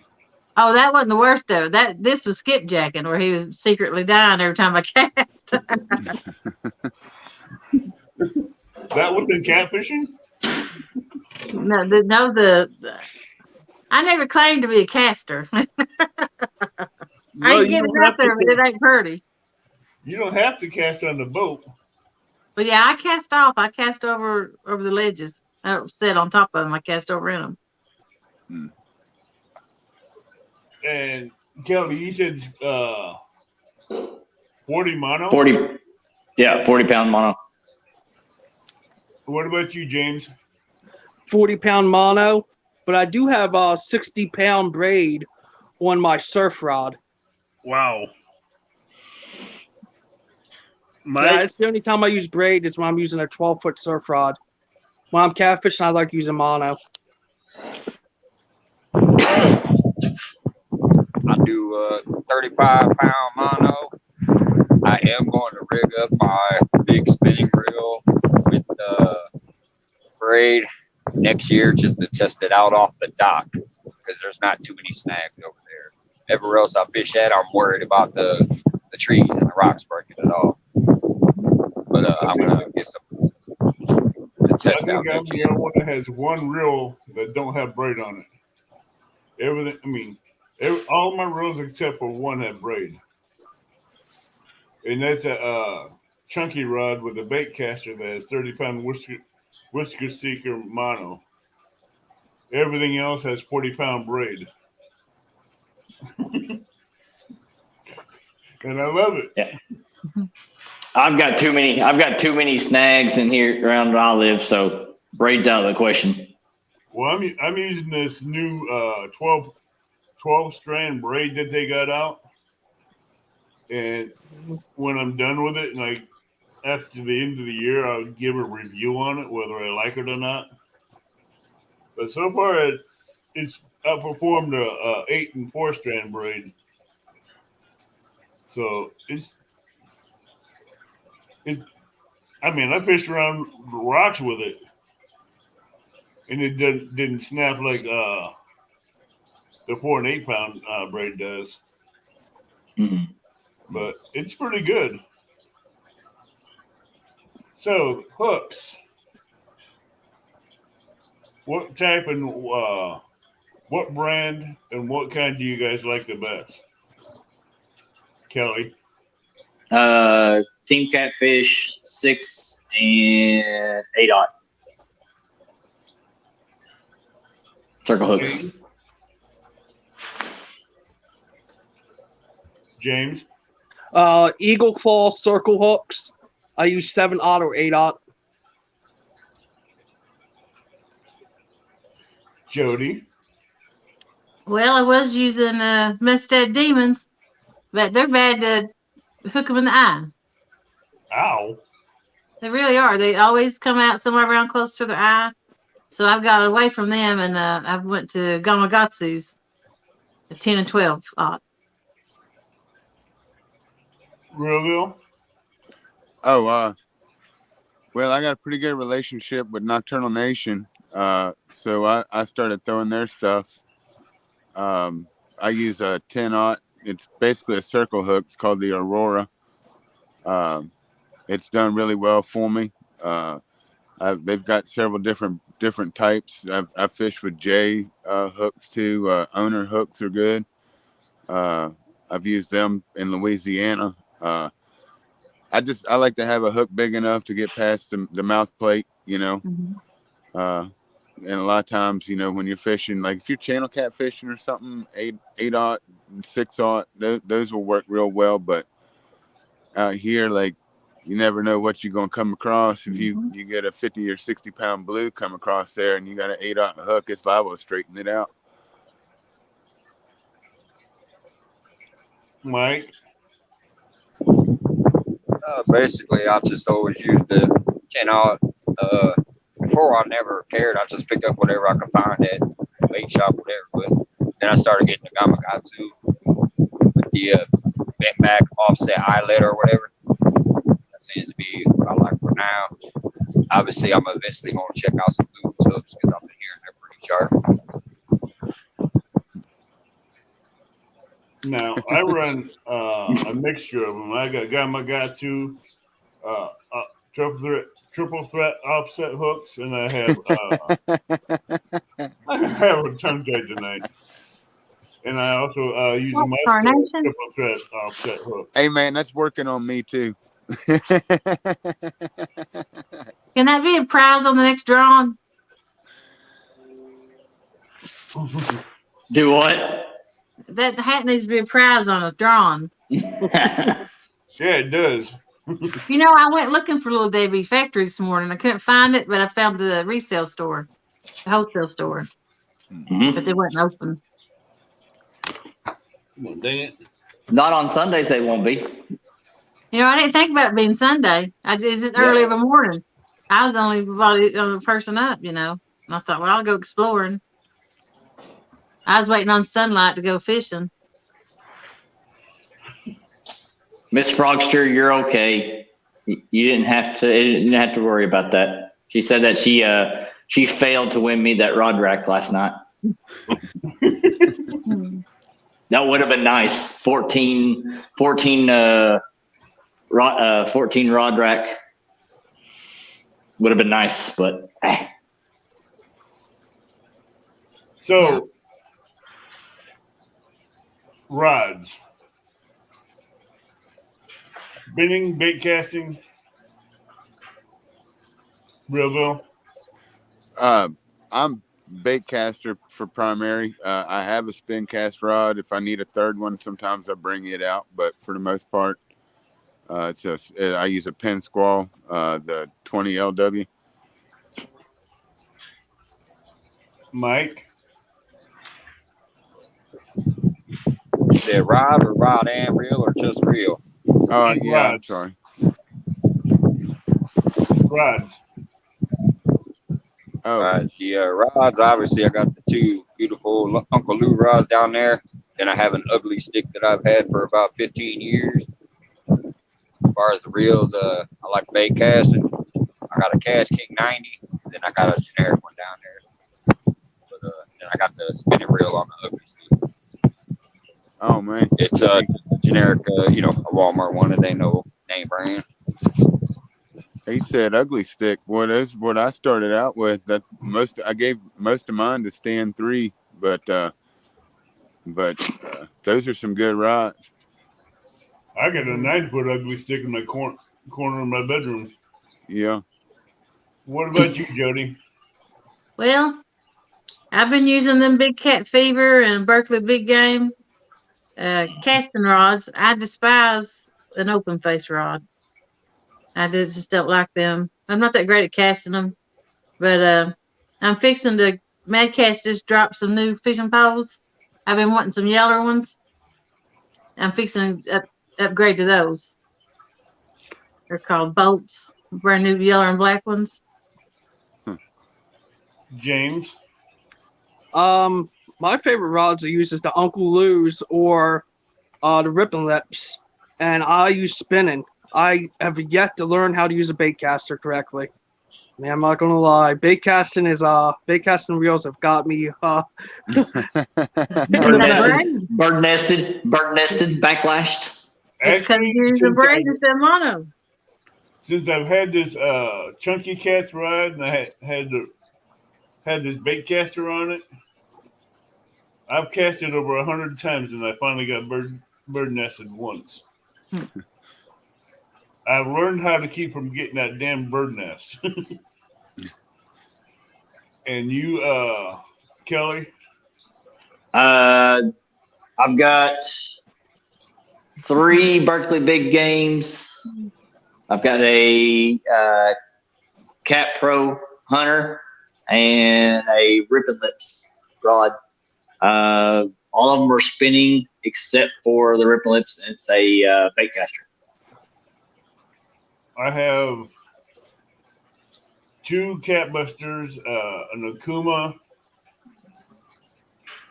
Oh, that wasn't the worst of it. This was skipjacking, where he was secretly dying every time I cast. That wasn't catfishing? No, I never claimed to be a caster. I ain't getting it out there, but it ain't pretty. You don't have to cast on the boat. But yeah, I cast off. I cast over the ledges. I don't sit on top of them. I cast over in them. Hmm. And Kelly, you said 40 mono? 40. Yeah, 40-pound mono. What about you, James? 40-pound mono, but I do have a 60-pound braid on my surf rod. Wow. Yeah, it's the only time I use braid is when I'm using a 12-foot surf rod. When I'm catfishing, I like using mono. I do 35-pound mono. I am going to rig up my big spinning reel with braid next year just to test it out off the dock because there's not too many snags over there. Everywhere else I fish at, I'm worried about the trees and the rocks breaking it off. But I'm going to get some to test out I'm next the year. only one that has one reel that don't have braid on it. Everything, all my reels except for one have braid. And that's a chunky rod with a bait caster that has 30-pound whisker seeker mono. Everything else has 40-pound braid. And I love it. Yeah. I've got too many snags in here around where I live, so braid's out of the question. Well, I'm using this new 12 strand braid that they got out. And when I'm done with it, like after the end of the year, I'll give a review on it, whether I like it or not. But so far, it's outperformed a 8 and 4 strand braid. So I fished around the rocks with it, and it didn't snap like the 4 and 8 pound braid does. Mm-hmm. But it's pretty good. So hooks. What type and what brand and what kind do you guys like the best? Kelly. Team Catfish 6 and 8-aught. Circle hooks. James. Eagle Claw circle hooks. I use 7-aught or 8-aught. Jody. Well, I was using Mustad Demons, but they're bad to hook them in the eye. Ow. They really are. They always come out somewhere around close to the eye. So I've got away from them, and I went to Gamakatsu's, at 10 and 12. Real? Oh, well, I got a pretty good relationship with Nocturnal Nation. So I started throwing their stuff. I use a 10-aught. It's basically a circle hook. It's called the Aurora. It's done really well for me. They've got several different types. I've fished with J hooks too. Owner hooks are good. I've used them in Louisiana. I like to have a hook big enough to get past the mouth plate, you know. Mm-hmm. And a lot of times, you know, when you're fishing, like if you're channel catfishing or something, 8-aught, 6-aught, those will work real well. But out here, like, you never know what you're gonna come across. If you get a 50 or 60 pound blue come across there, and you got an 8-aught hook, it's liable to straighten it out. Mike? Basically, I just always used the 10-aught. Before I never cared. I just picked up whatever I could find at a bait shop, whatever. But then I started getting the Gamakatsu with the bent back offset eyelet or whatever. That seems to be what I like for now. Obviously, I'm eventually going to check out some blues hooks because I've been hearing they're pretty sharp. Now, I run a mixture of them. I got Gamakatsu, triple threat offset hooks, and I have I have a tongue tied tonight. And I also use a triple threat offset hook. Hey man, that's working on me too. Can that be a prize on the next drawing? Do what? That hat needs to be a prize on a drawing. Yeah, it does. You know, I went looking for Little Debbie Factory this morning. I couldn't find it, but I found the resale store, the wholesale store. But they weren't open. Well, dang it. Not on Sundays, they won't be. You know, I didn't think about it being Sunday. It's early of a morning. I was the only person up, you know. And I thought, well, I'll go exploring. I was waiting on sunlight to go fishing. Miss Frogster, you're okay. You didn't have to worry about that. She said that she failed to win me that rod rack last night. That would have been nice. 14 rod rack would have been nice, but So rods. Binning, bait casting. Real. I'm bait caster for primary. I have a spin cast rod. If I need a third one, sometimes I bring it out. But for the most part, I use a Penn Squall, the 20 LW. Mike? You said rod or rod and reel or just reel? Yeah, I'm sorry. Rods. Oh. The rods, obviously, I got the two beautiful Uncle Lou rods down there. Then I have an ugly stick that I've had for about 15 years. As far as the reels, I like bait casting. I got a Cast King 90. Then I got a generic one down there. But then I got the spinning reel on the ugly stick. Oh man, it's a generic, a Walmart one. It ain't no name brand. He said ugly stick. Boy, that's what I started out with. I gave most of mine to Stand 3, but those are some good rods. I got a 9-foot ugly stick in my corner of my bedroom. Yeah. What about you, Jody? Well, I've been using them Big Cat Fever and Berkeley Big Game casting rods. I despise an open face rod. I just don't like them. I'm not that great at casting them, but I'm fixing to Madcast just dropped some new fishing poles. I've been wanting some yeller ones. I'm fixing to upgrade to those. They're called boats, brand new yellow and black ones. James. My favorite rods to use is the Uncle Lou's or the Ripping Lips, and I use spinning. I have yet to learn how to use a bait caster correctly. Man, I'm not gonna lie. Bait casting reels have got me. Bird nested, backlashed. It's because you're using brain instead of mono. Since I've had this chunky cats ride and I had this bait caster on it, I've cast it over 100 times and I finally got bird nested once. I've learned how to keep from getting that damn bird nest. And you, Kelly? I've got 3 Berkeley big games. I've got a Cat Pro Hunter and a Ripping Lips rod. All of them are spinning except for the Ripping Lips. And it's a bait caster. I have 2 Catbusters, an Akuma,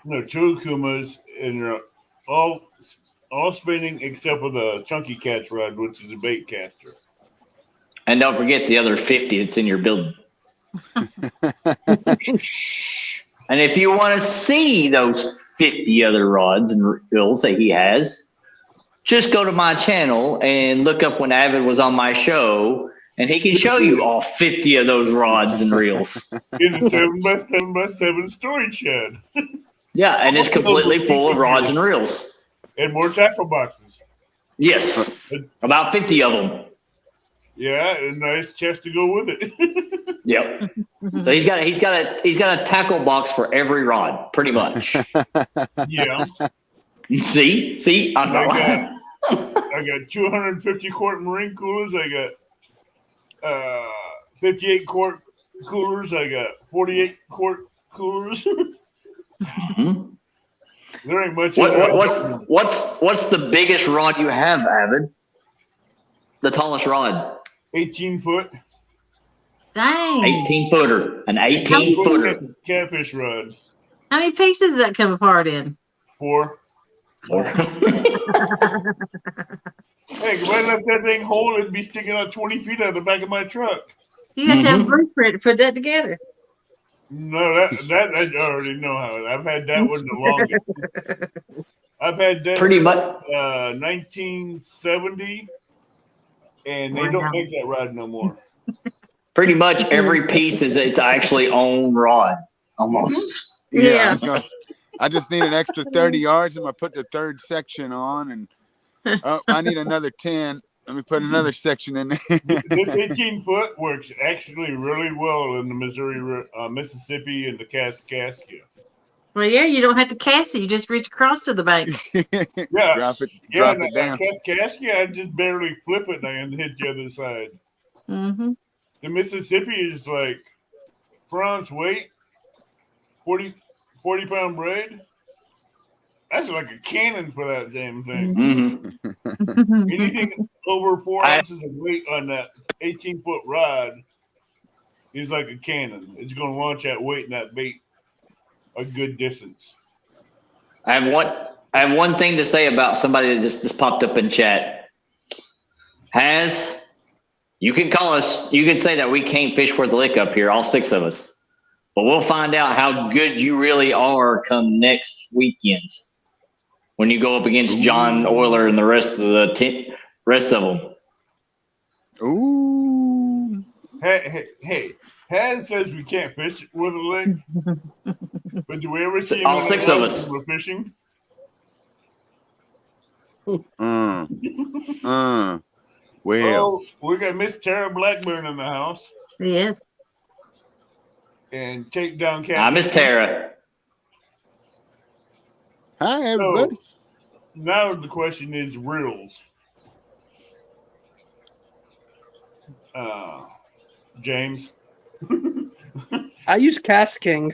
2 Akumas, and they're all spinning except for the Chunky Cats rod, which is a bait caster. And don't forget the other 50 that's in your building. And if you want to see those 50 other rods and reels that he has, just go to my channel and look up when Avid was on my show, and he can show you all 50 of those rods and reels. In the 7x7x7 storage shed. Yeah, and it's completely full of rods and reels. And more tackle boxes. Yes, about 50 of them. Yeah, and a nice chest to go with it. Yep. So he's got a tackle box for every rod, pretty much. Yeah. See, I got 250 quart marine coolers. I got 58 quart coolers. I got 48 quart coolers. Mm-hmm. There ain't much. What's the biggest rod you have, Avid? The tallest rod? 18 foot. Dang. 18 footer. An 18 footer. Catfish rod. How many pieces does that come apart in? 4. Hey, if I left that thing whole, it'd be sticking out 20 feet out of the back of my truck. You have to have a blueprint to put that together. No, that I already know how. I've had that one the longest. I've had that pretty much 1970, and they don't make that rod no more. Pretty much every piece is its actually own rod, almost. Yeah. I just need an extra 30 yards. I'm going to put the 3rd section on, and I need another 10. Let me put another section in there. This 18 foot works actually really well in the Missouri, Mississippi, and the Kaskaskia. Well, yeah, you don't have to cast it. You just reach across to the bank. Yeah. Drop it down. Kaskaskia, I just barely flip it and hit the other side. Mm-hmm. The Mississippi is like France weight, 40-pound braid. That's like a cannon for that damn thing. Mm-hmm. Anything over 4 ounces of weight on that 18-foot rod is like a cannon. It's going to launch that weight and that bait a good distance. I have one thing to say about somebody that just popped up in chat. You can call us. You can say that we can't fish worth a lick up here, all 6 of us. But we'll find out how good you really are come next weekend when you go up against John Euler and the rest of them. Ooh. Hey. Has says we can't fish with a lick. But do we ever see all 6 of us we're fishing? Well, we got Miss Tara Blackburn in the house. Yes. And take down Cat. I miss Tara. hi, everybody. So, now the question is reels. James. I use Cast King.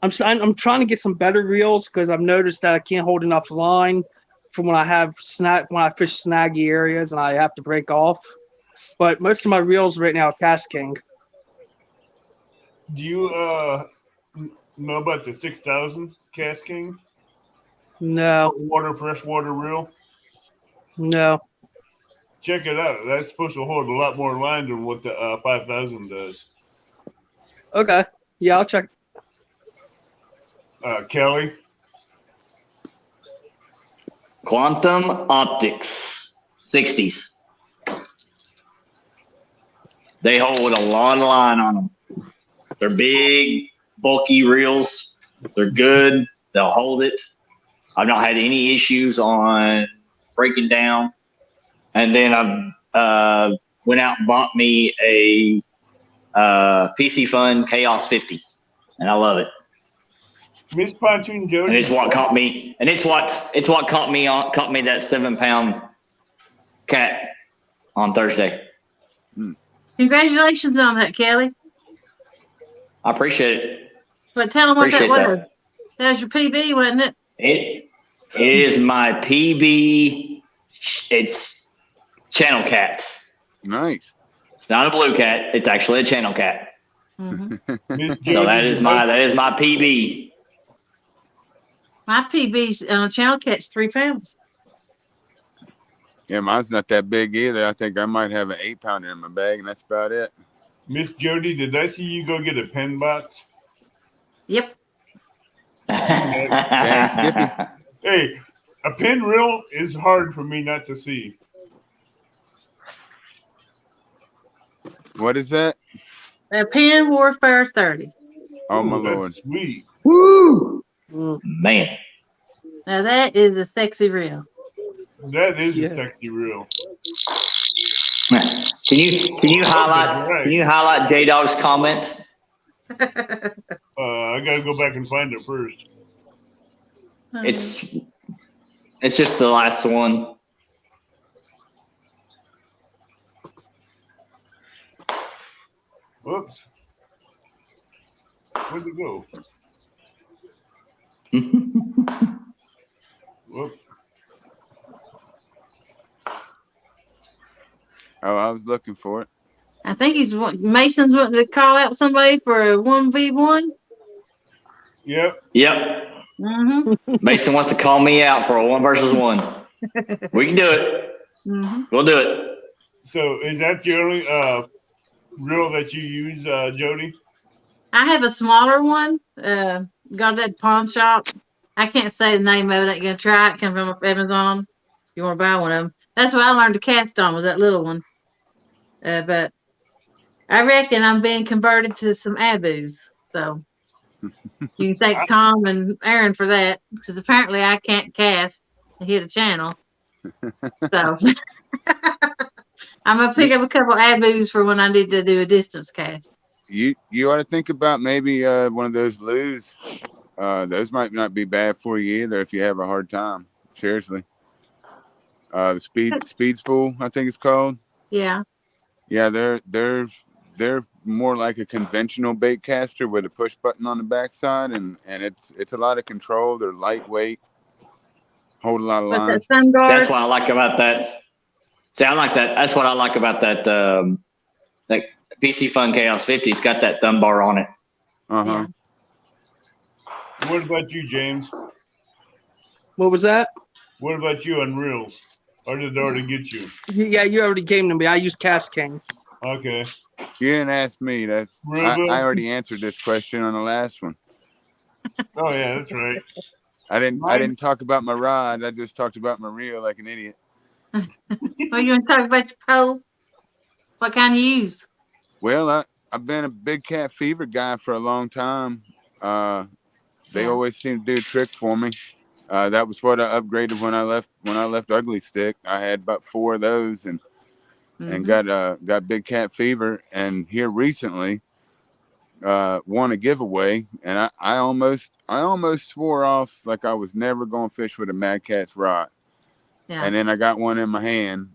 I'm trying to get some better reels because I've noticed that I can't hold enough line from when I fish snaggy areas and I have to break off. But most of my reels right now are Cast King. Do you know about the 6,000 Cast King No, freshwater reel? no. Check it out. That's supposed to hold a lot more line than what the 5,000 does. Okay. Yeah, I'll check. Kelly, Quantum Optics 60s. They hold a lot of line on them. They're big, bulky reels. They're good. They'll hold it. I've not had any issues on breaking down. And then I went out and bought me a PC Fun Chaos 50, and I love it. Miss Pontoon Jody. And it's what caught me. And it's what caught me that 7-pound cat on Thursday. Congratulations on that, Kelly. I appreciate it. But tell them what that Appreciate was. that. That was your PB, wasn't it? It is my PB. It's channel cat. Nice. It's not a blue cat. It's actually a channel cat. Miss So Jody, that is my PB. My PB's channel cat's 3 pounds. Yeah, mine's not that big either. I think I might have an 8-pounder in my bag, and that's about it. Miss Jody, did I see you go get a pen box? Yep. Dang, Skippy. Hey, a pen reel is hard for me not to see. What is that? A Pen Warfare 30. Oh, my Ooh, that's Lord. sweet. Woo! Mm. Man. Now that is a sexy reel. That is Yeah. a sexy reel. Can you highlight J Dog's comment? I gotta go back and find it first. It's just the last one. Whoops. Where'd it go? Whoop. Oh, I was looking for it. I think Mason's wanting to call out somebody for a 1v1. Yep. Yep. Mm-hmm. Mason wants to call me out for a 1 versus 1. We can do it. Mm-hmm. We'll do it. So is that the only reel that you use, Jody? I have a smaller one. Got it at the pawn shop. I can't say the name of it. I ain't gonna try it. Comes from Amazon. You want to buy one of them? That's what I learned to cast on. Was that little one? But I reckon I'm being converted to some abus. So you can thank Tom and Aaron for that, because apparently I can't cast and hit a channel. So I'm gonna pick up a couple abus for when I need to do a distance cast. You ought to think about maybe one of those loos. Those might not be bad for you either if you have a hard time. Seriously. The speed spool, I think it's called. Yeah. Yeah, they're more like a conventional bait caster with a push button on the backside, and it's a lot of control. They're lightweight, hold a lot of What's line. that, sun guard? That's what I like about that. See, I like that. That's what I like about that. That PC Fun Chaos 50. It's got that thumb bar on it. Uh-huh. Yeah. What about you, James? What was that? What about you on reels? Or did it already get you? Yeah, you already came to me. I use Cast King. Okay. You didn't ask me. I already answered this question on the last one. Oh yeah, that's right. I didn't talk about my rod. I just talked about my reel like an idiot. Oh, you want to talk about your pole? What kind you use? Well, I've been a big cat fever guy for a long time. They Yeah. always seem to do a trick for me. That was what I upgraded when I left Ugly Stick. I had about 4 of those and got big cat fever. And here recently, won a giveaway, and I almost swore off like I was never going to fish with a Mad Cat's rod. Yeah. And then I got one in my hand,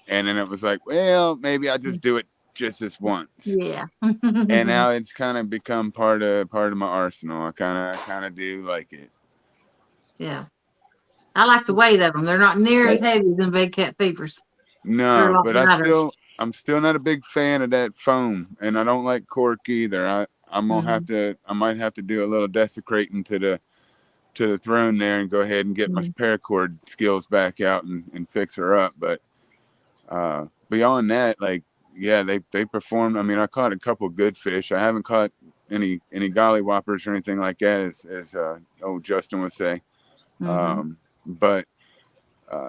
and then it was like, well, maybe I just do it just this once. Yeah. And now it's kind of become part of my arsenal. I kind of do like it. Yeah. I like the weight of them. They're not near as heavy than big cat fevers. They're a No, lot but lighter. I'm still not a big fan of that foam, and I don't like cork either. I'm gonna have to. I might have to do a little desecrating to the throne there and go ahead and get my paracord skills back out and fix her up. But beyond that, like, yeah, they performed. I mean, I caught a couple good fish. I haven't caught any golly whoppers or anything like that, as old Justin would say. But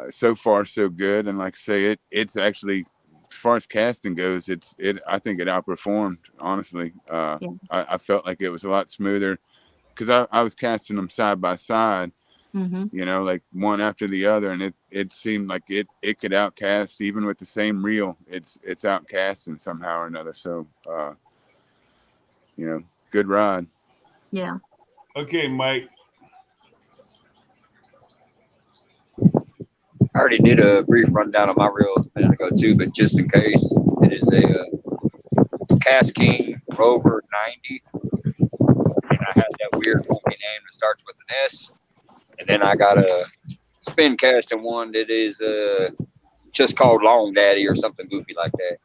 so far so good. And like I say, it's actually, as far as casting goes, I think it outperformed, honestly. I felt like it was a lot smoother because I was casting them side by side, like one after the other, and it seemed like it could outcast even with the same reel. It's outcasting somehow or another. So good ride. Yeah. Okay, Mike. I already did a brief rundown of my reels a minute ago too, but just in case, it is a Cast King Rover 90, and I had that weird funky name that starts with an S, and then I got a spin casting one that is just called Long Daddy or something goofy like that.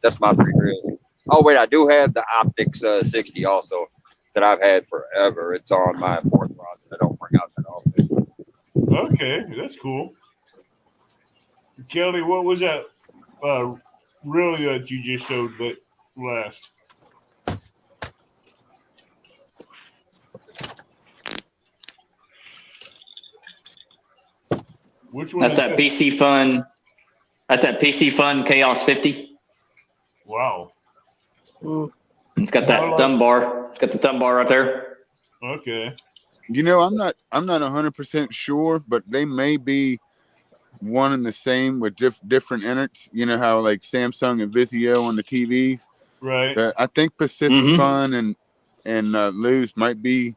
That's my 3 reels. Oh wait, I do have the Optics 60 also that I've had forever. It's on my 4th rod that I don't bring out that often. Okay, that's cool. Kelly, what was that reel that you just showed that last? Which one? That's that PC Fun. That's that PC Fun Chaos 50. Wow. It's got that thumb bar. It's got the thumb bar right there. Okay. I'm not 100% sure, but they may be one and the same with different innards. You know how like Samsung and Vizio on the TVs, right? I think Pacific Fun and Luz might be.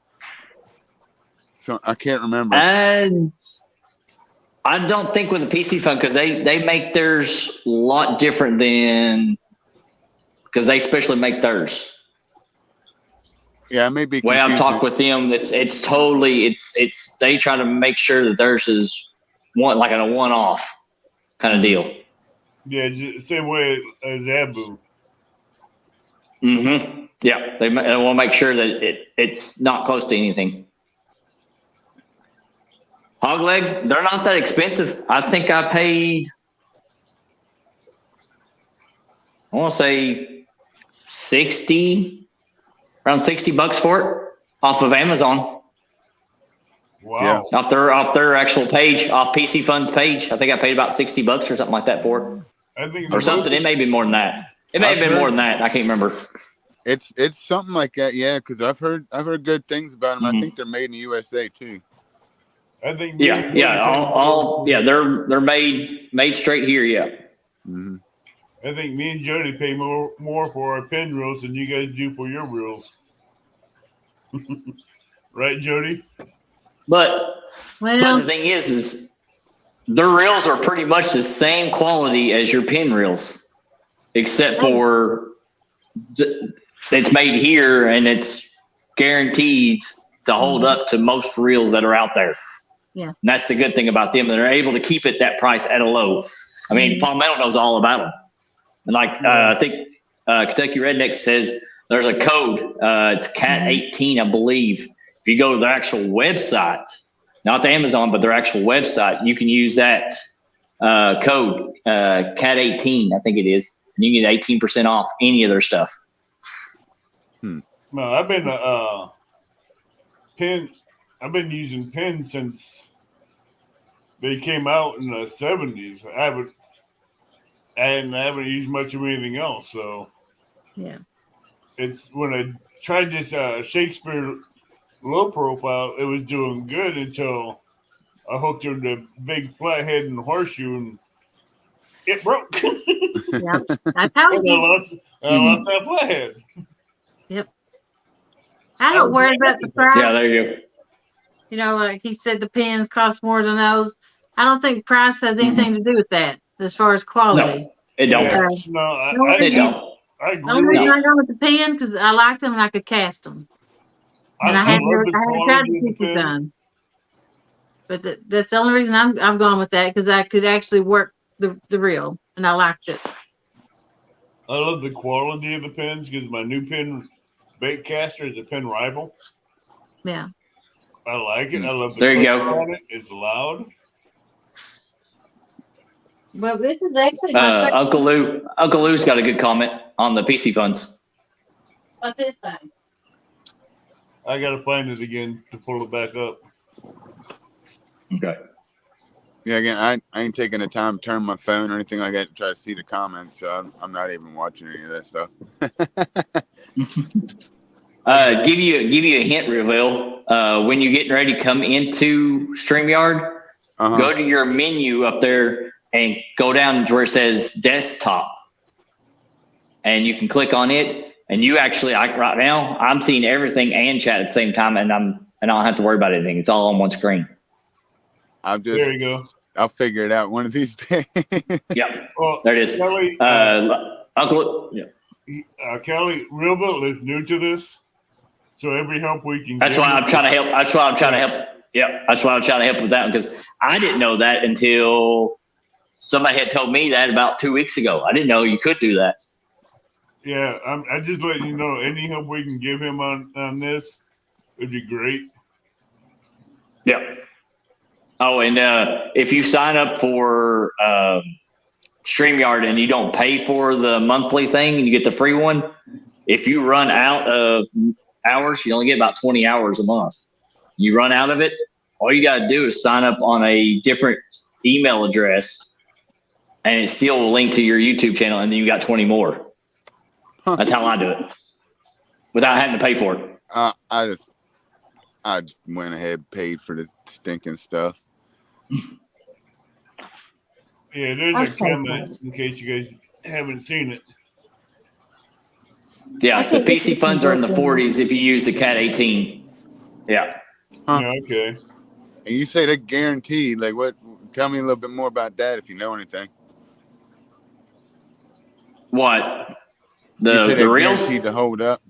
So I can't remember. And I don't think with the PC Fun because they make theirs a lot different than because they especially make theirs. Yeah, maybe. Way I've talked with them, it's totally they try to make sure that theirs is like a one-off kind of deal. Yeah, same way as Abu. Yeah, they want to make sure that it's not close to anything. Hogleg, they're not that expensive. I think I paid, I want to say around $60 for it off of Amazon. Wow. Yeah. Off their actual page, off PC Fun's page. I think I paid about $60 or something like that for it. I think or something. It may be more than that. It may have been more than that. I can't remember. It's something like that, yeah, because I've heard good things about them. I think they're made in the USA too. I think they're made straight here, yeah. I think me and Jody pay more for our pen reels than you guys do for your reels. Right, Jody? But the thing is their reels are pretty much the same quality as your pin reels, except for it's made here and it's guaranteed to hold up to most reels that are out there. Yeah. And that's the good thing about them. They're able to keep it that price at a low. I mean, Palmetto knows all about them. And like, I think Kentucky Redneck says there's a code. It's Cat 18, I believe. If you go to their actual website, not the Amazon, but their actual website, you can use that code, Cat 18, I think it is. And you get 18% off any of their stuff. No, I've been I've been using pins since they came out in the 70s. I haven't used much of anything else. So yeah, it's when I tried this Shakespeare low profile, it was doing good until I hooked her the big flathead and horseshoe, and it broke. Yeah, I told you. I lost that flathead. Yep. I don't worry about the price. Yeah, there you go. You know, like he said, the pins cost more than those. I don't think price has anything to do with that as far as quality. No, it don't. Yeah, it don't. I agree. The only reason I go with the pin because I liked them and I could cast them. And I had tried to keep it done. But that's the only reason I've gone with that because I could actually work the reel and I liked it. I love the quality of the pins because my new pin bait caster is a pin rival. Yeah. I like it. I love the There you click go. on it. It's loud. Well, this is actually my Uncle Lou's got a good comment on the PC funds. What's this thing? I gotta find it again to pull it back up. Okay. Yeah, again, I ain't taking the time to turn my phone or anything like that to try to see the comments, so I'm not even watching any of that stuff. Give you a hint, Reveal. When you're getting ready to come into StreamYard, go to your menu up there and go down to where it says desktop, and you can click on it. And you actually, right now, I'm seeing everything and chat at the same time, and I don't have to worry about anything. It's all on one screen. There you go. I'll figure it out one of these days. Yep. Well, There it is. Kelly, Uncle. Yeah. Kelly, Realville is new to this, so every help we can. That's give why her- I'm trying to help. That's why I'm trying to help. Yeah, that's why I'm trying to help with that one, because I didn't know that until somebody had told me that about 2 weeks ago. I didn't know you could do that. Yeah, I just letting you know. Any help we can give him on this would be great. Yep. Oh, and if you sign up for StreamYard and you don't pay for the monthly thing and you get the free one, if you run out of hours, you only get about 20 hours a month. You run out of it, all you got to do is sign up on a different email address, and it still will link to your YouTube channel, and then you got 20 more. That's how I do it, without having to pay for it. I went ahead, paid for the stinking stuff. Yeah, there's Okay. a comment in case you guys haven't seen it. Yeah, so PC funds are in the 40s if you use the Cat 18. Yeah. Huh. Yeah, okay. And you say they're guaranteed. Like, what? Tell me a little bit more about that if you know anything. What? You say The they're reels? guaranteed to hold up.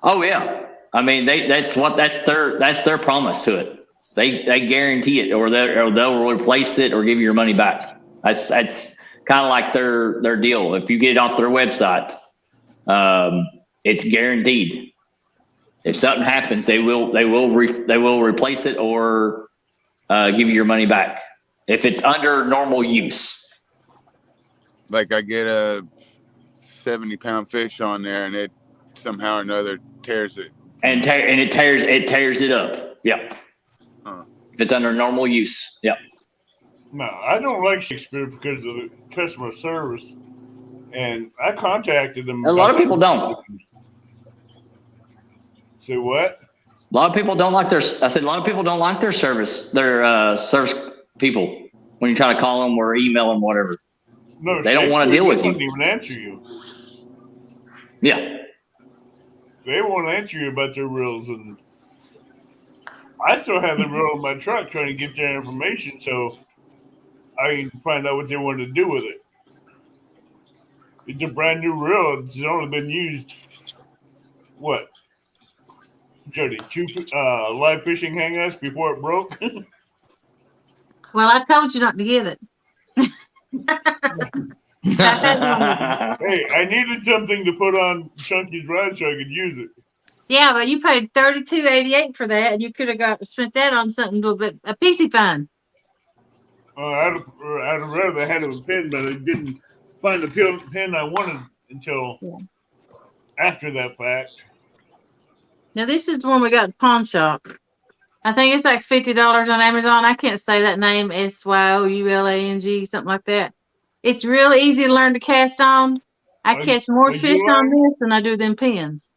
Oh yeah. I mean, that's their promise to it. They guarantee it, or they'll replace it or give you your money back. That's kind of like their deal. If you get it off their website, it's guaranteed. If something happens, they will replace it or give you your money back if it's under normal use. Like, I get a 70-pound fish on there, and it somehow or another tears it. And it tears it up. Yep. If it's under normal use. Yep. No, I don't like Shakespeare because of the customer service, and I contacted them. A lot of people don't. Say what? A lot of people don't like a lot of people don't like their service people when you try to call them or email them, whatever. No, They don't want to deal with they you. won't even answer you. Yeah. They won't answer you about their reels, and I still have the reel in my truck trying to get their information so I can find out what they want to do with it. It's a brand new reel. It's only been used, what, Jody, 2 live fishing hangouts before it broke? Well, I told you not to get it. Hey, I needed something to put on Chunky's ride so I could use it. Yeah, but you paid $32.88 for that, and you could have spent that on something a little bit a PC fun. I'd have rather had a pin, but I didn't find the pin I wanted until after that fact. Now this is the one we got at the pawn shop. I think it's like $50 on Amazon. I can't say that name, SYOULANG, something like that. It's real easy to learn to cast on. I catch more fish on this than I do them pins.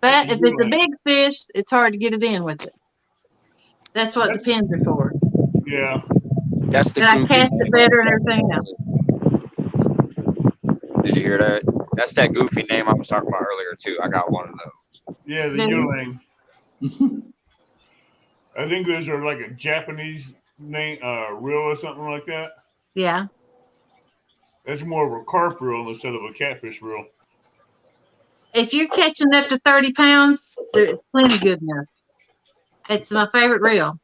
But if it's a big fish, it's hard to get it in with it. That's what the pins are for. Yeah. That's the And I goofy cast it name better I and was everything talking else. about. Did you hear that? That's that goofy name I was talking about earlier too. I got one of those. Yeah, the Mhm. Yulang. I think those are like a Japanese name, reel or something like that. Yeah. That's more of a carp reel instead of a catfish reel. If you're catching up to 30 pounds, there's plenty good enough. It's my favorite reel.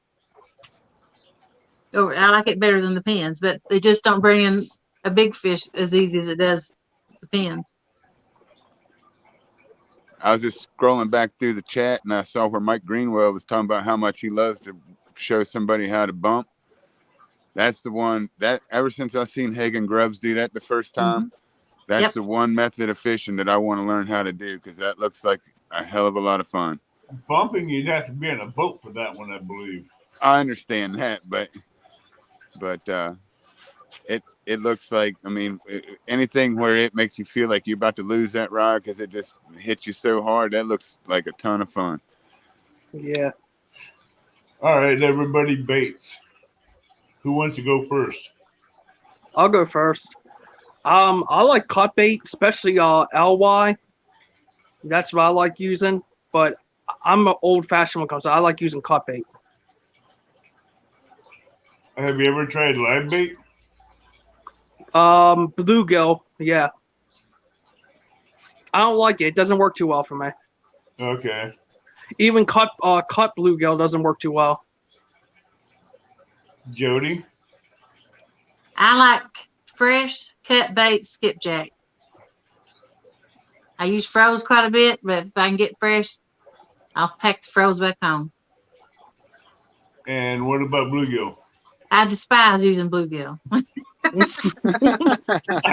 I like it better than the pins, but they just don't bring in a big fish as easy as it does the pins. I was just scrolling back through the chat and I saw where Mike Greenwell was talking about how much he loves to show somebody how to bump. That's the one that ever since I seen Hagen Grubbs do that the first time, that's Yep. the one method of fishing that I want to learn how to do because that looks like a hell of a lot of fun. Bumping, you'd have to be in a boat for that one, I believe. I understand that, but it looks like, I mean, anything where it makes you feel like you're about to lose that rod because it just hits you so hard, that looks like a ton of fun. Yeah. All right, everybody, baits. Who wants to go first? I'll go first. I like cut bait, especially LY. That's what I like using. But I'm an old fashioned when it comes to I like using cut bait. Have you ever tried live bait? Bluegill, yeah. I don't like it. It doesn't work too well for me. Okay. Even cut bluegill doesn't work too well. Jody? I like fresh cut bait skipjack. I use froze quite a bit, but if I can get fresh, I'll pack the froze back home. And what about bluegill? I despise using bluegill. I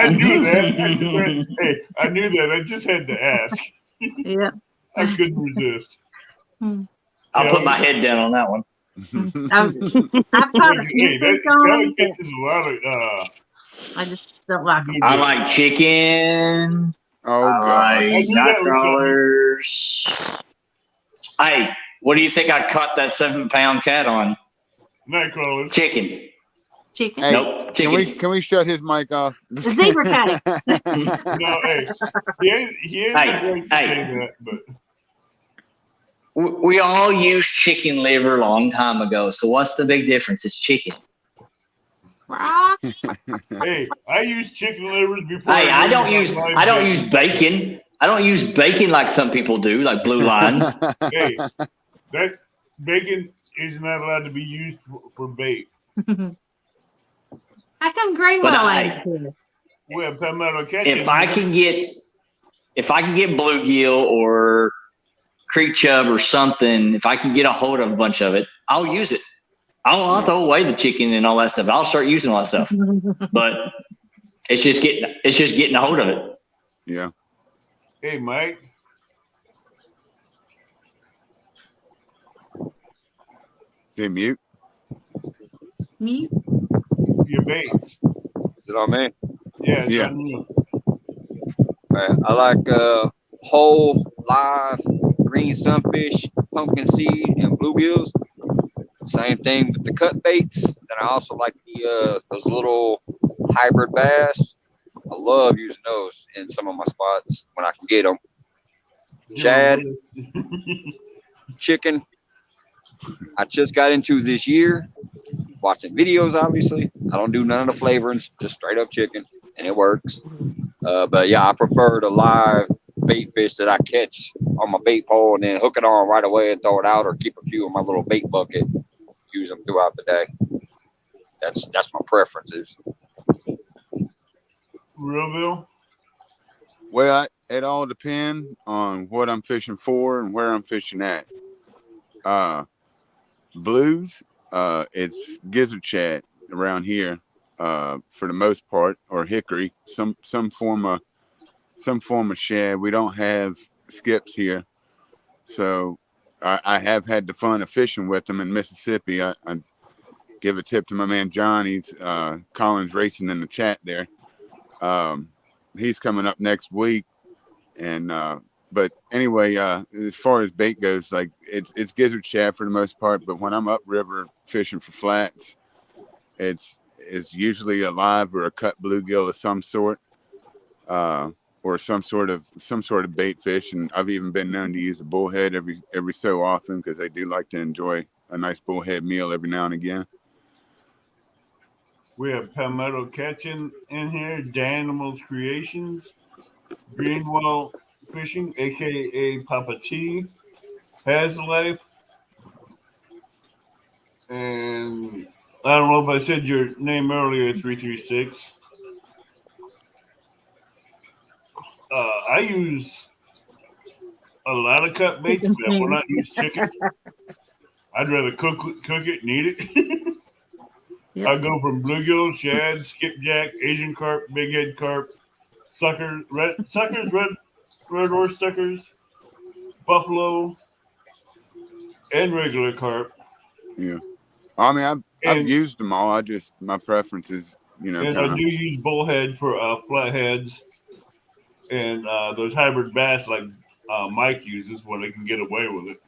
knew that. I knew that. I just had to ask. Yeah. I couldn't resist. I'll put my head down on that one. I've caught a few fish on Kelly them, catches a lot of. I just don't like them. I like chicken. Oh, I God. like knew night that was coming. crawlers. Hey, what do you think I caught that 7-pound cat on? Night crawlers. Chicken. Chicken. Hey, Nope, chicken. can we shut his mic off? The zebra cake. No, hey. He ain't going to say that, but. We all used chicken liver a long time ago. So what's the big difference? It's chicken. Hey, I use chicken livers before. Hey, I don't use bacon. I don't use bacon like some people do, like Blue Line. Hey, that bacon is not allowed to be used for bait. I come Greenwell in. Well, I'm talking about catching. If I can get bluegill or creek chub or something, if I can get a hold of a bunch of it, I'll use it. I don't throw away the chicken and all that stuff. I'll start using all that stuff. But it's just getting a hold of it. Yeah. Hey, Mike. Hey, mute. Mute. Your baits. Is it on me? Yeah. It's Yeah. on you. Right. I like whole live green sunfish, pumpkin seed, and bluegills. Same thing with the cut baits. Then I also like the those little hybrid bass. I love using those in some of my spots when I can get them. Shad, chicken. I just got into this year, watching videos. Obviously, I don't do none of the flavorings, just straight up chicken, and it works. But yeah, I prefer the live bait fish that I catch on my bait pole and then hook it on right away and throw it out, or keep a few in my little bait bucket. Use them throughout the day. That's my preferences. Realville? Well, it all depends on what I'm fishing for and where I'm fishing at. Blues, it's gizzard chat around here, for the most part, or hickory, some form of shad. We don't have skips here, so I have had the fun of fishing with them in Mississippi. I give a tip to my man John. He's Collins Racing in the chat there. He's coming up next week, and but anyway, as far as bait goes, like it's gizzard shad for the most part. But when I'm upriver fishing for flats, it's usually a live or a cut bluegill of some sort, or some sort of bait fish. And I've even been known to use a bullhead every so often because I do like to enjoy a nice bullhead meal every now and again. We have Palmetto Catching in here, Danimals Creations, Greenwell Fishing, a.k.a. Papa T, Has Life, and I don't know if I said your name earlier, 336. I use a lot of cut baits, but I will not use chicken. I'd rather cook it and eat it. Yep. I go from bluegill, shad, skipjack, Asian carp, big head carp, red horse suckers, buffalo, and regular carp. Yeah. I mean, I've used them all. My preference is, And I do use bullhead for flatheads and those hybrid bass like Mike uses when they can get away with it.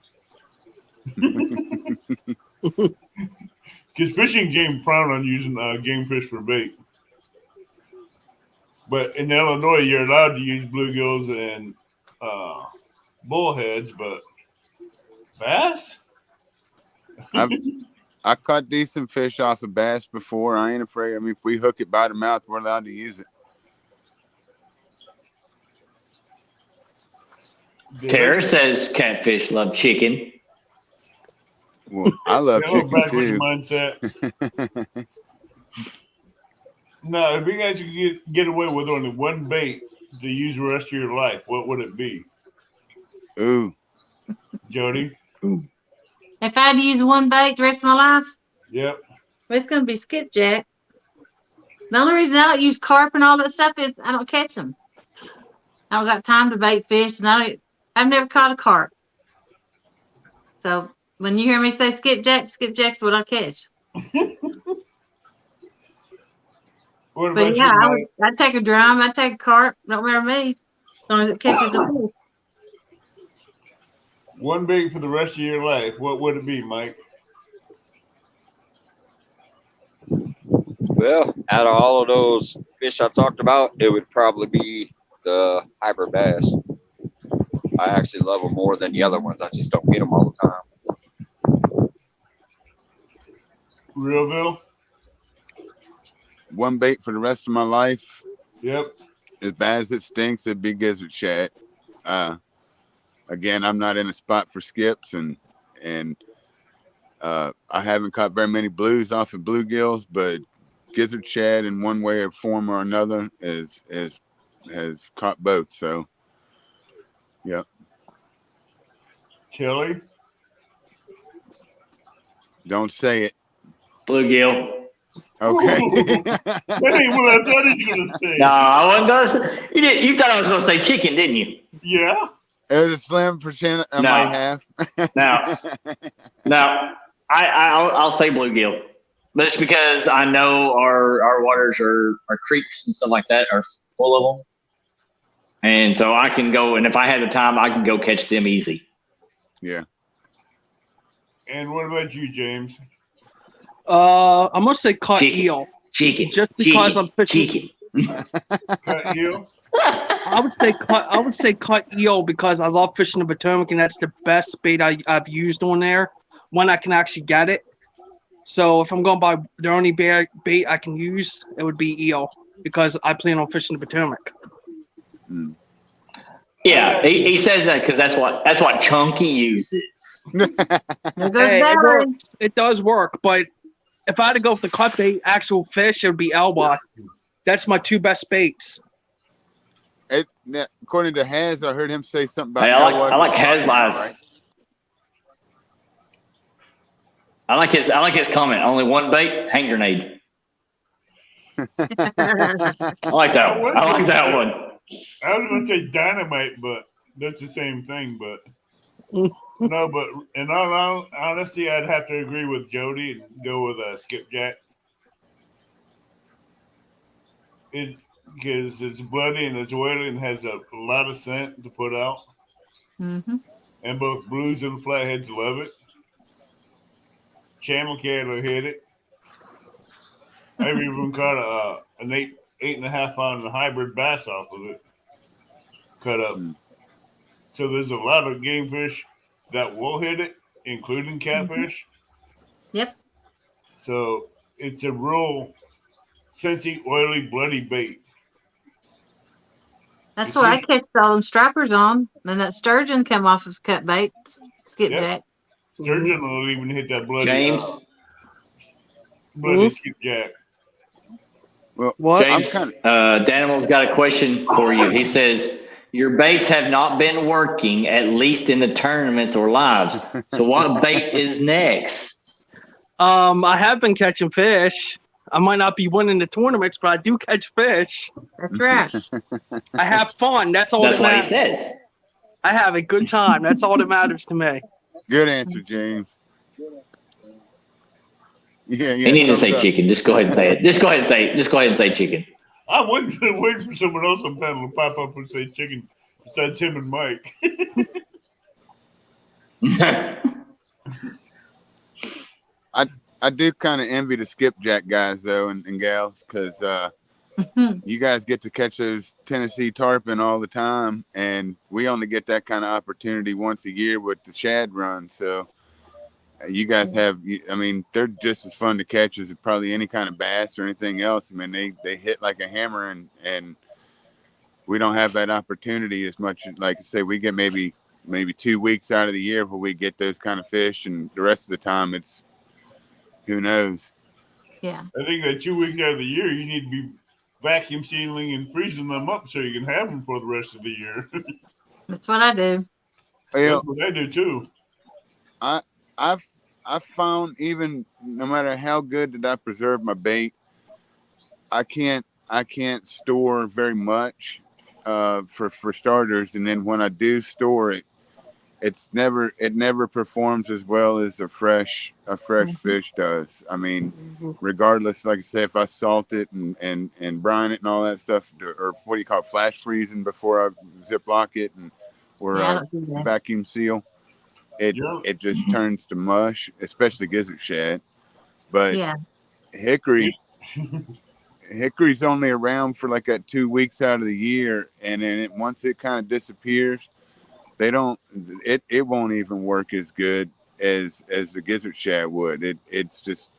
Because fishing game frown on using game fish for bait. But in Illinois, you're allowed to use bluegills and bullheads, but bass? I caught decent fish off of bass before. I ain't afraid. I mean, if we hook it by the mouth, we're allowed to use it. Tara says catfish love chicken. Well, I love chicken too. Mindset. No, if you guys could get away with only one bait to use the rest of your life, what would it be? Ooh. Jody? If I had to use one bait the rest of my life, Yep. it's going to be skipjack. The only reason I don't use carp and all that stuff is I don't catch them. I don't got time to bait fish, and I've never caught a carp. So when you hear me say skipjack's what I catch. But yeah, I'd take a drum, I'd take a carp, don't matter to me, as long as it catches a fish. One bait for the rest of your life, what would it be, Mike? Well, out of all of those fish I talked about, it would probably be the hybrid bass. I actually love them more than the other ones. I just don't get them all the time. Realville? One bait for the rest of my life. Yep. As bad as it stinks, it'd be gizzard shad. Again, I'm not in a spot for skips, and I haven't caught very many blues off of bluegills, but gizzard shad in one way or form or another has caught both. So, yeah. Kelly? Don't say it. Bluegill. Okay. That ain't what I thought he was going to say. No, I wasn't going to say. You thought I was going to say chicken, didn't you? Yeah. It was a slim percent I might have. No. I'll say bluegill. But it's because I know our waters our creeks and stuff like that are full of them. And so I can go, and if I had the time, I can go catch them easy. Yeah. And what about you, James? I'm gonna say cut Chicken. eel. Chicken. Just because I'm fishing. Chicken. Cut eel? I would say cut eel because I love fishing the Potomac, and that's the best bait I've used on there when I can actually get it. So if I'm going by the only bait I can use, it would be eel because I plan on fishing the Potomac. Mm. Yeah, he says that because that's what Chunky uses. Hey, it does work, but if I had to go for the cut bait, actual fish, it would be elba. That's my two best baits. According to Haz, I heard him say something about. Hey, I like Haz lives. Right? I like his comment. Only one bait, hand grenade. I like that one. I like that one. I was going to say dynamite, but that's the same thing. But no, but in all honesty, I'd have to agree with Jody and go with skipjack. Because it's bloody and it's oily and has a lot of scent to put out. Mm-hmm. And both blues and flatheads love it. Channel cat will hit it. I've even caught an 8.5 pound hybrid bass off of it. Cut up. So there's a lot of game fish that will hit it, including catfish. Yep. So it's a real scenty, oily, bloody bait. That's what I catch all them stripers on, and that sturgeon come off as cut bait, skipjack. Sturgeon will even hit that bloody James. Bloody skipjack. Well, what? James, Danimel's got a question for you. He says, Your baits have not been working, at least in the tournaments or lives. So what bait is next? I have been catching fish. I might not be winning the tournaments, but I do catch fish. That's right. I have fun. That's all That's that what he matters. says. I have a good time. That's all that matters to me. Good answer, James. Yeah, He needs to thumbs say up. chicken. Just go ahead and say it. Just go ahead and say it. Just go ahead and say chicken. I'm waiting for someone else on panel to pop up and say chicken besides Tim and Mike. I do kind of envy the skipjack guys though and gals because you guys get to catch those Tennessee tarpon all the time, and we only get that kind of opportunity once a year with the shad run. So you guys have, I mean, they're just as fun to catch as probably any kind of bass or anything else. I mean, they hit like a hammer, and we don't have that opportunity as much. Like I say, we get maybe 2 weeks out of the year where we get those kind of fish, and the rest of the time it's who knows. Yeah. I think that 2 weeks out of the year, you need to be vacuum sealing and freezing them up so you can have them for the rest of the year. That's what I do. Well, That's what I do too. I've found even no matter how good that I preserve my bait, I can't store very much for starters, and then when I do store it, it never performs as well as a fresh fish does. I mean, regardless, like I say, if I salt it and brine it and all that stuff, or what do you call it, flash freezing before I ziplock it or Yeah, I don't do that. vacuum seal, it just turns to mush, especially gizzard shad. But Yeah. hickory's only around for like that 2 weeks out of the year, and then once it kind of disappears, it won't even work as good as the gizzard shad would. It's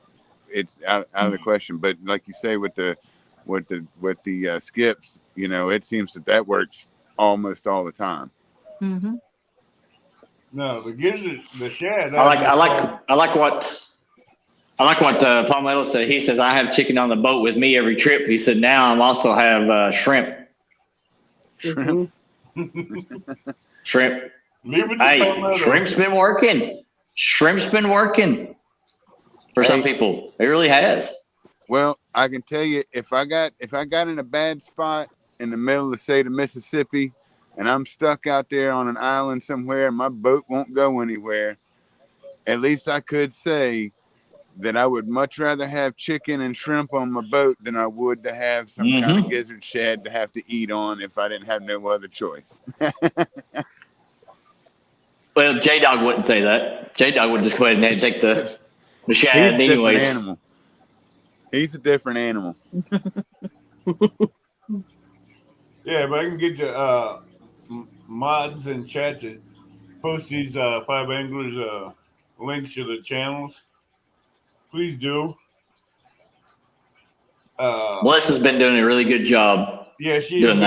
out of the question. But like you say, with the skips, it seems that works almost all the time. Mm-hmm. No, the shad. I like what Palmetto said. He says, I have chicken on the boat with me every trip. He said, now I'm also have shrimp. Shrimp. Shrimp. Hey, shrimp's been working. Shrimp's been working for some people. It really has. Well, I can tell you, if I got in a bad spot in the middle of, say, the Mississippi, and I'm stuck out there on an island somewhere, and my boat won't go anywhere, at least I could say that I would much rather have chicken and shrimp on my boat than I would to have some kind of gizzard shad to have to eat on if I didn't have no other choice. Well, J-Dog wouldn't say that. J-Dog would just go ahead and take the shad He's a different anyways. animal. He's a different animal. Yeah, but I can get you mods and chat to post these 5 anglers links to the channels. Please do. Melissa's been doing a really good job. Yeah, she's been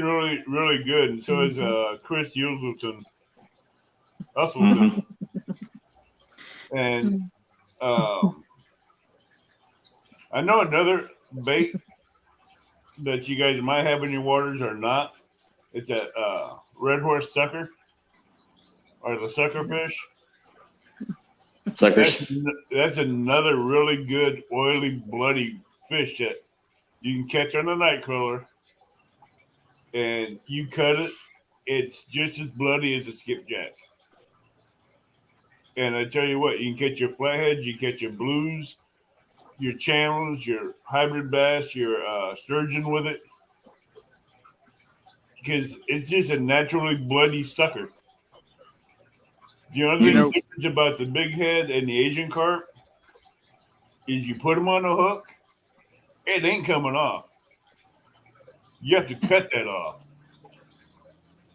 really, really good, and so is Chris Usleton. And I know another bait that you guys might have in your waters or not. It's a red horse sucker or the sucker fish. Suckers. That's another really good oily, bloody fish that you can catch on a night crawler, and you cut it, it's just as bloody as a skipjack. And I tell you what, you can catch your flatheads, you can catch your blues, your channels, your hybrid bass, your sturgeon with it, because it's just a naturally bloody sucker. The difference about the big head and the Asian carp is you put them on a hook, it ain't coming off. You have to cut that off.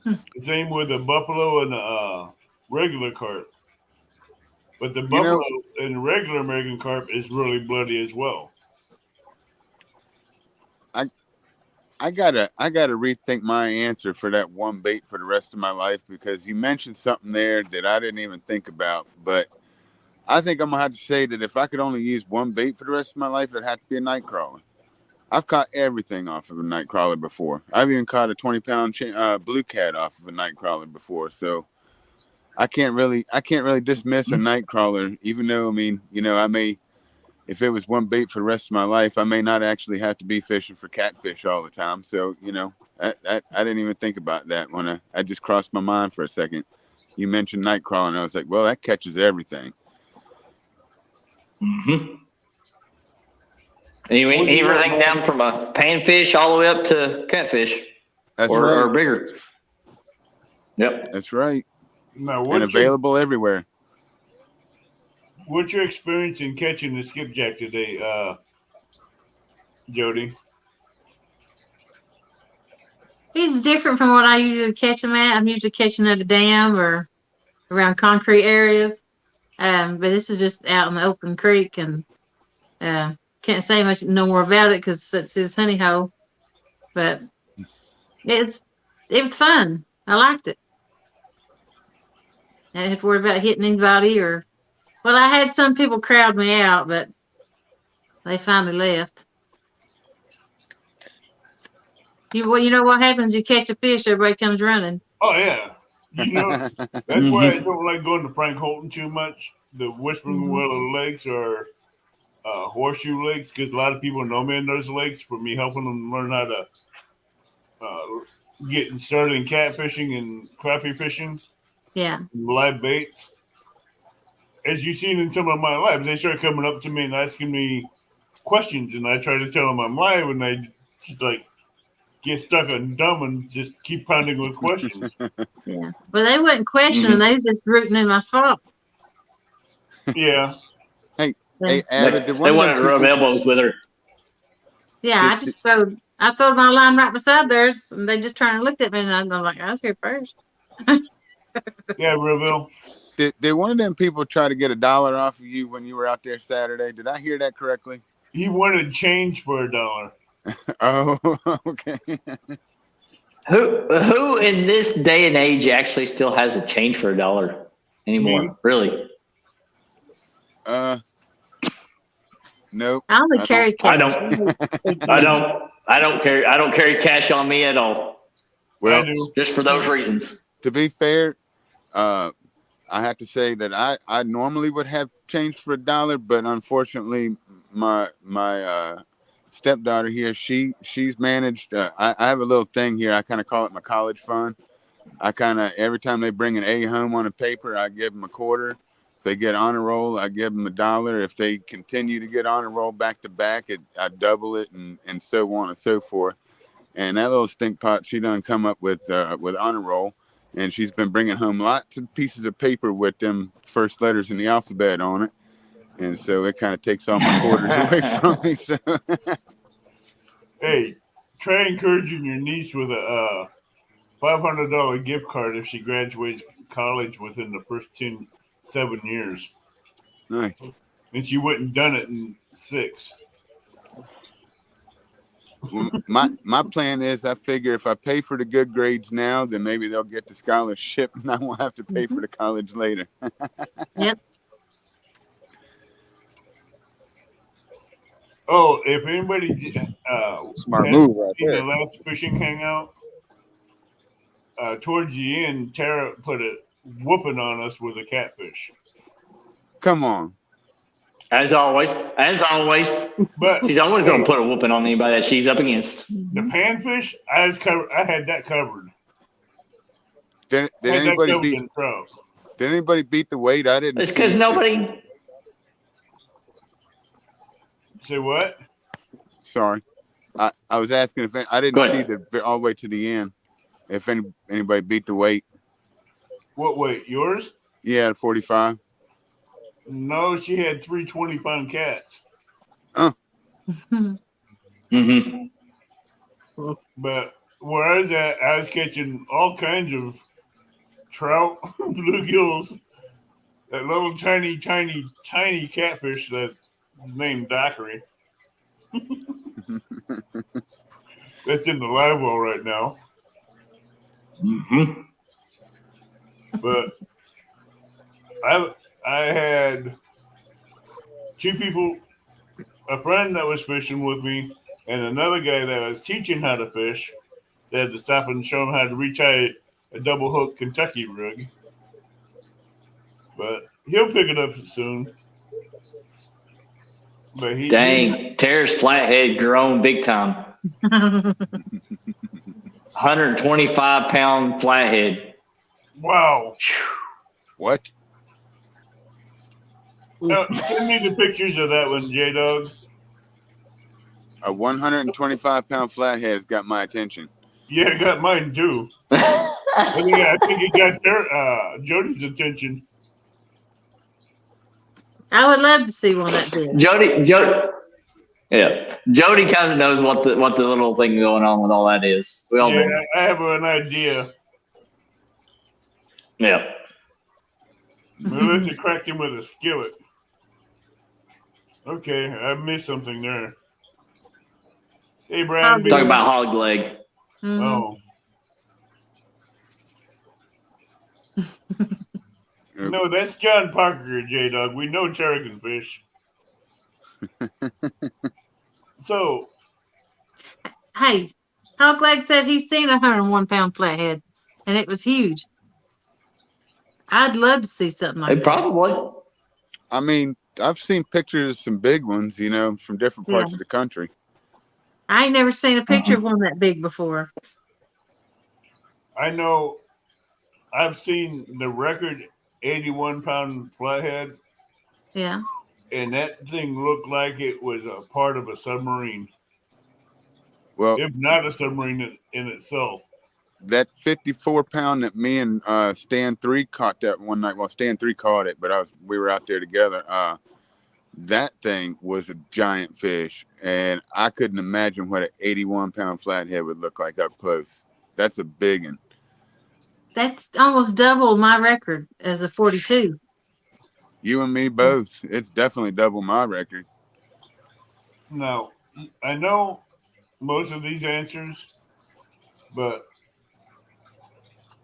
The same with the buffalo and the regular carp. But the buffalo and the regular American carp is really bloody as well. I gotta rethink my answer for that one bait for the rest of my life, because you mentioned something there that I didn't even think about. But I think I'm gonna have to say that if I could only use one bait for the rest of my life, it'd have to be a night crawler. I've caught everything off of a night crawler before. I've even caught a 20-pound blue cat off of a night crawler before. So I can't really dismiss a night crawler, even though, I mean, I may, if it was one bait for the rest of my life, I may not actually have to be fishing for catfish all the time. So, I didn't even think about that when I just crossed my mind for a second. You mentioned night crawler, and I was like, well, that catches everything. Mm-hmm. Everything down from a panfish all the way up to catfish. That's or right. bigger. Yep. That's right. Now, And available everywhere. What's your experience in catching the skipjack today, Jody? He's different from what I usually catch him at. I'm usually catching at a dam or around concrete areas. But this is just out in the open creek, and can't say much no more about it because it's his honey hole. But it was fun. I liked it. I didn't have to worry about hitting anybody well, I had some people crowd me out, but they finally left. You know what happens? You catch a fish, everybody comes running. Oh yeah, that's why I don't like going to Frank Holton too much. The Whispering Willow Lakes or Horseshoe Lakes, because a lot of people know me in those lakes for me helping them learn how to get started in catfishing and crappie fishing. Yeah. Live baits. As you've seen in some of my lives, they start coming up to me and asking me questions, and I try to tell them I'm live, and they just like get stuck on dumb and just keep pounding with questions. Yeah. Well, they wasn't questioning; they was just rooting in my spot. Yeah. Hey, they Abby, wanted to rub elbows with her. Yeah, I throwed my line right beside theirs, and they just turned and looked at me, and I'm like, I was here first. Yeah, Reveal. Did one of them people try to get $1 off of you when you were out there Saturday? Did I hear that correctly? He wanted change for $1. Oh, okay. Who in this day and age actually still has a change for $1 anymore? Me. Really? Nope. I only carry cash. I don't carry cash on me at all. Well, I do. Just for those reasons. to be fair, I have to say that I normally would have change for $1, but unfortunately, my stepdaughter here, she's managed. I have a little thing here. I kind of call it my college fund. I kind of, every time they bring an A home on a paper, I give them a quarter. If they get honor roll, I give them $1. If they continue to get honor roll back to back, I double it, and so on and so forth. And that little stink pot, she done come up with honor roll, and she's been bringing home lots of pieces of paper with them first letters in the alphabet on it. And so it kind of takes all my quarters away from me. So Hey, try encouraging your niece with a $500 gift card if she graduates college within the first 7 years. nice. And she wouldn't done it in 6. Well, my plan is, I figure if I pay for the good grades now, then maybe they'll get the scholarship, and I won't have to pay for the college later. Yep. Oh, if anybody Smart has move right seen there. the last fishing hangout, towards the end, Tara put a whooping on us with a catfish. Come on. As always. But She's always going to put a whooping on anybody that she's up against. the panfish, I had that covered. Did anybody beat the weight? I didn't. It's because nobody. Say what? Sorry, I was asking if I didn't see all the way to the end. If anybody beat the weight. What weight? Yours? Yeah, 45. No, she had 3 20-pound cats. Mm-hmm. But where I was at, I was catching all kinds of trout, bluegills, that little tiny catfish that's named Daiquiri. That's in the live well right now. Mm-hmm. But I had 2 people, a friend that was fishing with me, and another guy that was teaching how to fish. They had to stop and show him how to retie a double hook Kentucky rig. But he'll pick it up soon. But Dang, Terrace flathead grown big time. 125-pound flathead. Wow. What? Send me the pictures of that one, J Dog. A 125-pound flathead's got my attention. Yeah, I got mine too. I think it got Jody's attention. I would love to see one that big. Jody, yeah. Jody kind of knows what the little thing going on with all that is. We all Yeah, know. I have an idea. Yeah. Unless it cracked him with a skillet. Okay, I missed something there. Hey, Brian. Talk about hog leg. Oh. No, that's John Parker, J Dog. We know Terry can fish. So, Hey, Hogleg said he's seen a 101-pound flathead, and it was huge. I'd love to see something like that. Probably. I mean, I've seen pictures of some big ones, you know, from different parts of the country. I ain't never seen a picture of one that big before. I know I've seen the record 81-pound flathead. Yeah. And that thing looked like it was a part of a submarine. Well, if not a submarine in itself. That 54-pound that me and Stan 3 caught that one night. Well, Stan 3 caught it, but we were out there together. That thing was a giant fish, and I couldn't imagine what an 81-pound flathead would look like up close. That's a big one. That's almost double my record as a 42. You and me both. It's definitely double my record. Now, I know most of these answers, but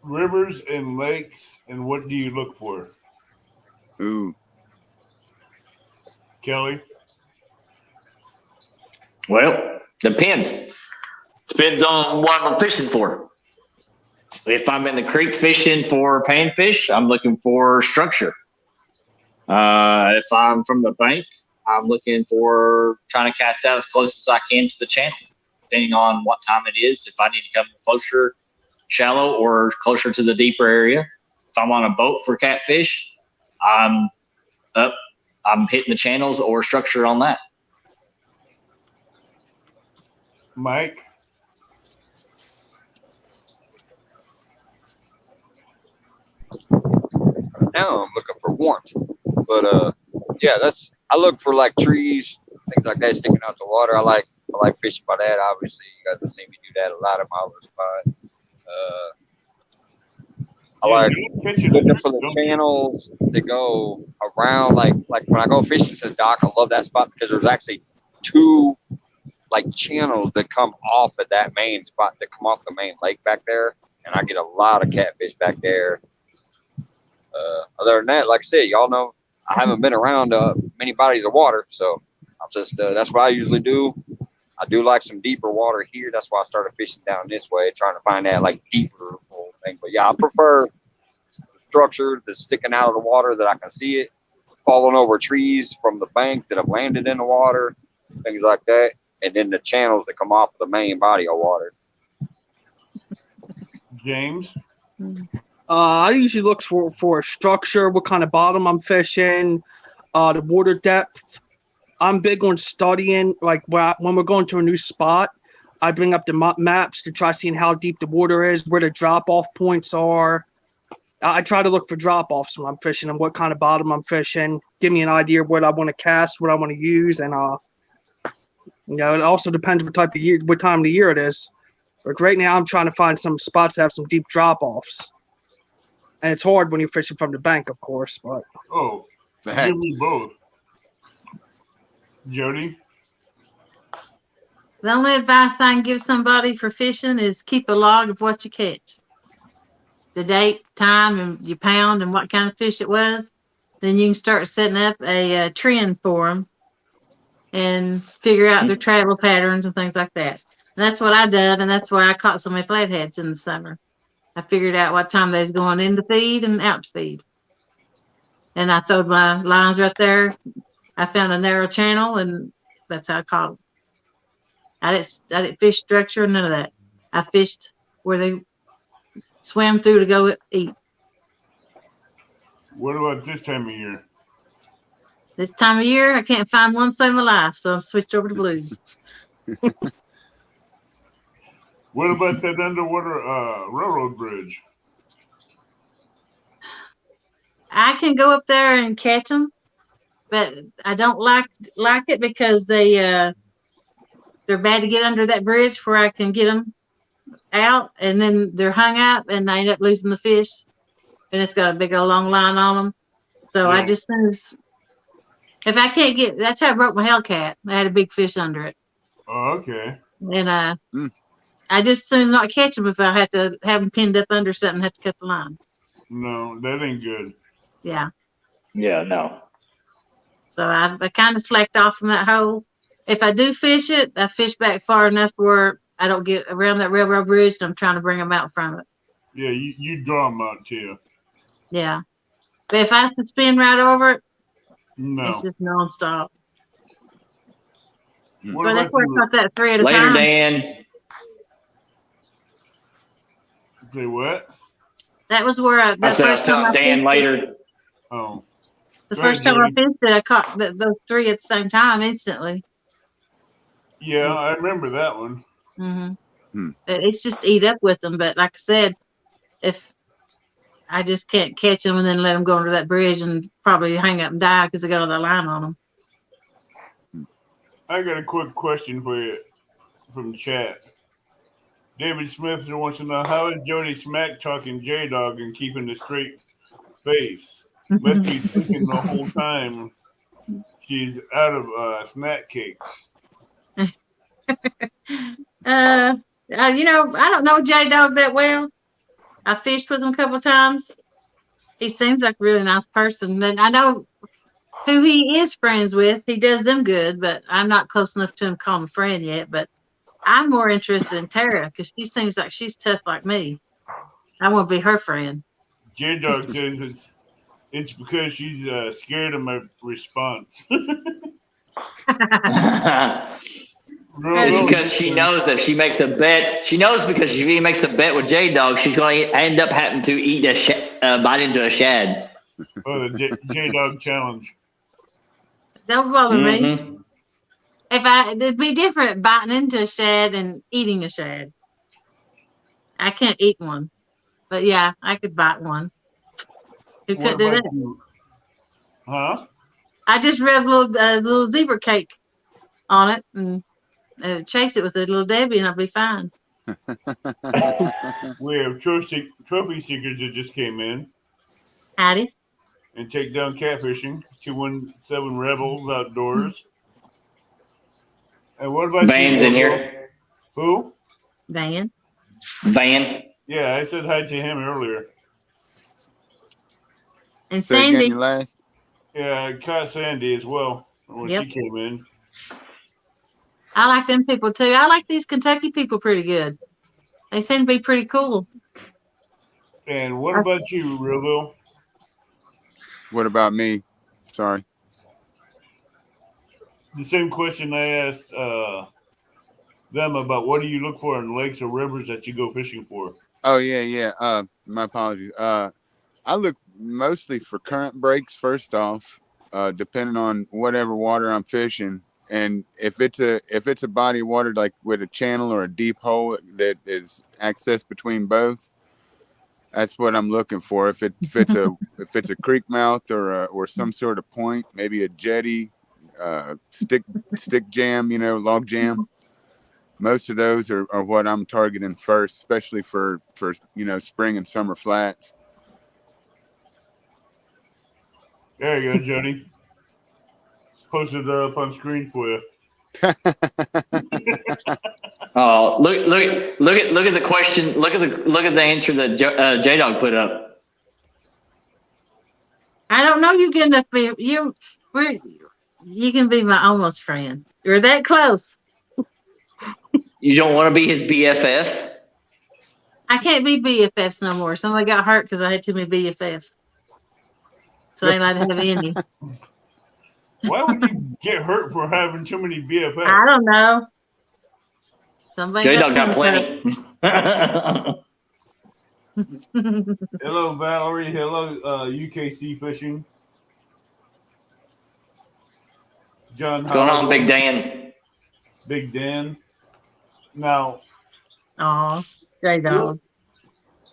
rivers and lakes, and what do you look for? Ooh. Kelly? Well, depends. Depends on what I'm fishing for. If I'm in the creek fishing for panfish, I'm looking for structure. If I'm from the bank, I'm looking for trying to cast out as close as I can to the channel, depending on what time it is. If I need to come closer, shallow, or closer to the deeper area. If I'm on a boat for catfish, I'm hitting the channels or structure on that. Mike? Now I'm looking for warmth, but yeah, I look for like trees, things like that sticking out the water. I like fishing by that. Obviously, you guys have seen me do that a lot at my other spot. I like looking for the channels that go around, like when I go fishing to the dock. I love that spot because there's actually two like channels that come off at that main spot, that come off the main lake back there, and I get a lot of catfish back there. Other than that, like I said, y'all know I haven't been around many bodies of water, so I'm just that's what I usually do. I do like some deeper water here. That's why I started fishing down this way, trying to find that like deeper thing. But yeah, I prefer structure that's sticking out of the water that I can see it, falling over trees from the bank that have landed in the water, things like that, and then the channels that come off of the main body of water. James? I usually look for a structure, what kind of bottom I'm fishing, the water depth. I'm big on studying, like when we're going to a new spot, I bring up the maps to try seeing how deep the water is, where the drop-off points are. I try to look for drop-offs when I'm fishing and what kind of bottom I'm fishing. Give me an idea of what I want to cast, what I want to use, and it also depends what time of the year it is. Like right now, I'm trying to find some spots that have some deep drop-offs. And it's hard when you're fishing from the bank, of course, but. Oh, give me both. Jody? The only advice I can give somebody for fishing is keep a log of what you catch. The date, time, and your pound, and what kind of fish it was. Then you can start setting up a trend for them. and figure out their travel patterns and things like that. And that's what I did, and that's why I caught so many flatheads in the summer. I figured out what time they was going in to feed and out to feed. And I throwed my lines right there. I found a narrow channel, and that's how I caught them. I didn't fish structure, none of that. I fished where they swam through to go eat. What about this time of year? This time of year, I can't find one to save my life, so I've switched over to blues. What about that underwater railroad bridge? I can go up there and catch them, but I don't like it because they're bad to get under that bridge where I can get them out, and then they're hung up, and I end up losing the fish, and it's got a big old long line on them. So Yeah. I just if I can't get, that's how I broke my Hellcat. I had a big fish under it, Oh, okay. and I just as soon as not catch them if I have to have them pinned up under something, have to cut the line. No, that ain't good. Yeah. Yeah, no. So I kind of slacked off from that hole. If I do fish it, I fish back far enough where I don't get around that railroad bridge, and I'm trying to bring them out from it. Yeah, you draw them out too. Yeah. But if I have to spin right over it, No. it's just nonstop. What Well, about that's where I you? caught that 3 at a Later, time. Dan. Say what? That was where I said I'll tell Dan later. Oh. The Go ahead, first time I Jody. fished it, I caught those 3 at the same time instantly. Yeah, I remember that one. It's just eat up with them. But like I said, if I just can't catch them and then let them go under that bridge and probably hang up and die because they got all that line on them. I got a quick question for you from the chat. David Smith wants to know, how is Jody smack talking J Dog and keeping a straight face? Must be thinking the whole time she's out of snack cakes. I don't know J Dog that well. I fished with him a couple of times. He seems like a really nice person. And I know who he is friends with. He does them good, but I'm not close enough to him to call him a friend yet. But I'm more interested in Tara because she seems like she's tough like me. I want to be her friend. J Dog says it's because she's scared of my response. It's because she knows that if she makes a bet, she knows because if she makes a bet with J Dog, she's going to end up having to eat bite into a shad. Oh, the J Dog challenge. Don't bother me. It'd be different biting into a shad and eating a shad. I can't eat one, but yeah, I could bite one. Who could do that? You? Huh? I just rubbed a little zebra cake on it and chase it with a little Debbie, and I'll be fine. We have trophy seekers that just came in Howdy. and take down catfishing. 217 Rebels Outdoors. And what about Van's you? in here. Who? Van. Van. Yeah, I said hi to him earlier. And Say again, Sandy. you last. Yeah, I caught Sandy as well when Yep. she came in. I like them people too. I like these Kentucky people pretty good. They seem to be pretty cool. And what about you, Realville? What about me? Sorry. The same question I asked them about what do you look for in lakes or rivers that you go fishing for? Oh yeah. My apologies. I look mostly for current breaks first off, depending on whatever water I'm fishing. And if it's a body of water like with a channel or a deep hole that is access between both, that's what I'm looking for. If it's a creek mouth or some sort of point, maybe a jetty, stick jam, log jam. Most of those are what I'm targeting first, especially for spring and summer flats. There you go, Jody. Posted up on screen for you. Oh, look at the question. Look at the answer that J Dog put up. I don't know you good enough for you. You can be my almost friend. You're that close. You don't want to be his BFF? I can't be BFFs no more. Somebody got hurt because I had too many BFFs. So I ain't allowed to have any. Why would you get hurt for having too many BFFs? I don't know. Somebody J Dog got plenty. plenty. Hello, Valerie. Hello, UKC Fishing. John, What's going on, Big Dan? Big Dan. Now, Aw, J Dog.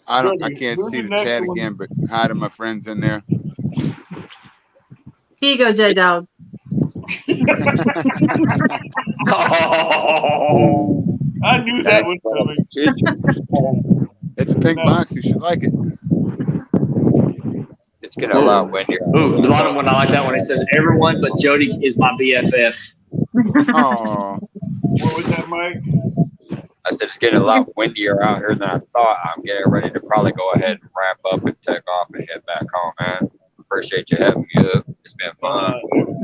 I Jody, can't who's see the the next chat one? again, but hi to my friends in there. Here you go, J Dog. Oh, I knew that was coming. It's a pink box. You should like it. It's getting a lot windier. ooh, the bottom one, I like that one. It says, everyone but Jody is my BFF. Oh, What was that, Mike? I said it's getting a lot windier out here than I thought. I'm getting ready to probably go ahead and wrap up and take off and head back home, man. Appreciate you having me up. It's been fun.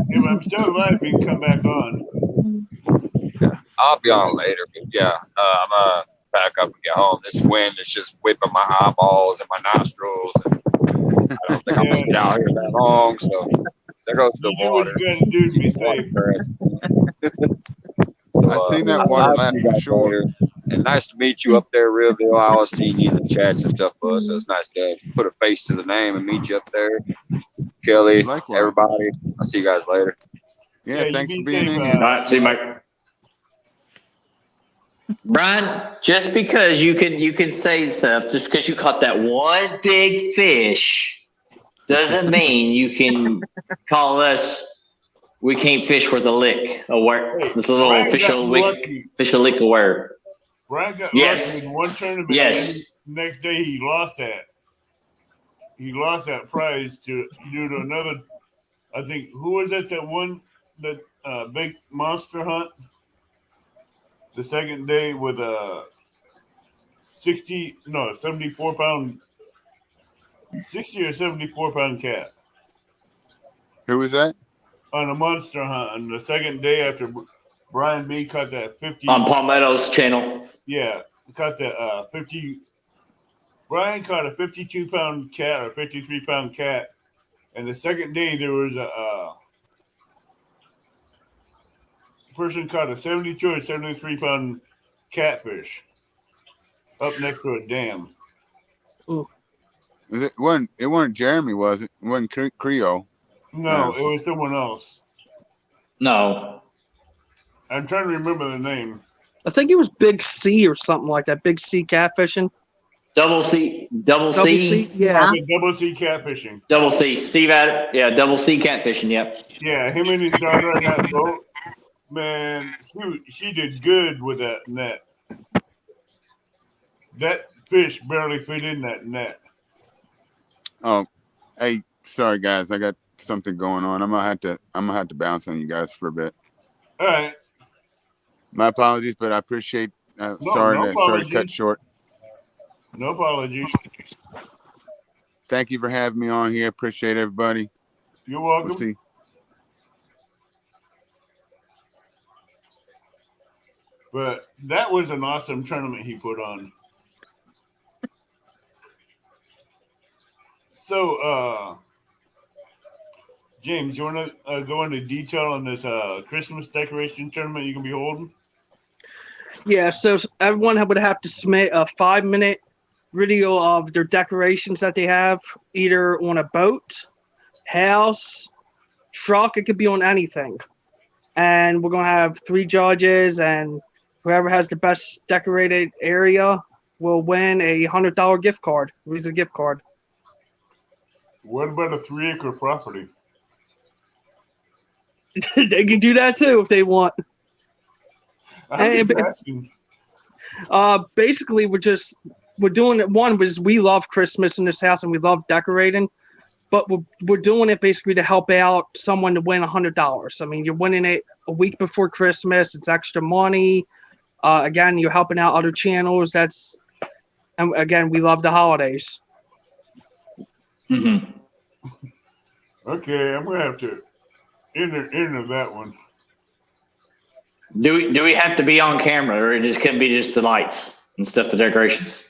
If I'm still alive, we can come back on. I'll be on later, but yeah, I'm gonna back up and get home. This wind is just whipping my eyeballs and my nostrils. And I don't think I'm gonna get out here that long, so there goes the You do what water. you gotta do to be safe. So, I seen that water I'll lap see you for guys sure. later. And nice to meet you up there, Realville. I was seeing you in the chats and stuff, bud. So it's nice to put a face to the name and meet you up there. Kelly, Likewise. everybody. I'll see you guys later. Yeah, you thanks be for being safe, in All here. right, see you, Mike. Brian, just because you can say stuff, just because you caught that one big fish, doesn't mean you can call us. We can't fish with a lick. Aware, Hey, this little Brian official got lick, lucky. official lick aware. Brian got Yes. lucky in one tournament. Yes. And next day he lost that. He lost that prize due to another. I think who was it that won that big monster hunt? The second day with a 74 pound, 60 or 74 pound cat Who was that? on a monster hunt. On the second day after Brian B caught that 50 On Palmetto's channel. Yeah, caught that 50. Brian caught a 52 pound cat or 53 pound cat, and the second day there was a person caught a 72 or 73 pound catfish up next to a dam. It wasn't Jeremy, was it? It wasn't Creole. No, No. it was someone else. No. I'm trying to remember the name. I think it was Big C or something like that. Big C catfishing. Double C. Double C. Yeah. Okay, double C catfishing. Double C. Steve had it. Yeah, double C catfishing. Yep. Yeah, him and his daughter on that boat. Man, she did good with that net. That fish barely fit in that net. Oh, hey, sorry guys, I got something going on. I'm gonna have to bounce on you guys for a bit. All right. My apologies, but I appreciate. Sorry to apologies. cut short. No apologies. Thank you for having me on here. Appreciate everybody. You're welcome. We'll see. But that was an awesome tournament he put on. So, James, you want to go into detail on this Christmas decoration tournament you can be holding? Yeah, so everyone would have to submit a 5-minute video of their decorations that they have, either on a boat, house, truck. It could be on anything. And we're going to have 3 judges, and whoever has the best decorated area will win a $100 gift card, Visa gift card. What about a 3-acre property? They can do that too if they want. I'm just asking. Basically, we're doing it. One was we love Christmas in this house and we love decorating, but we're doing it basically to help out someone to win $100. I mean, you're winning it a week before Christmas. It's extra money. Again, you're helping out other channels. And again, we love the holidays. Mm-hmm. Okay, I'm gonna have to Enter that one. Do we have to be on camera, or it just can be just the lights and stuff, the decorations?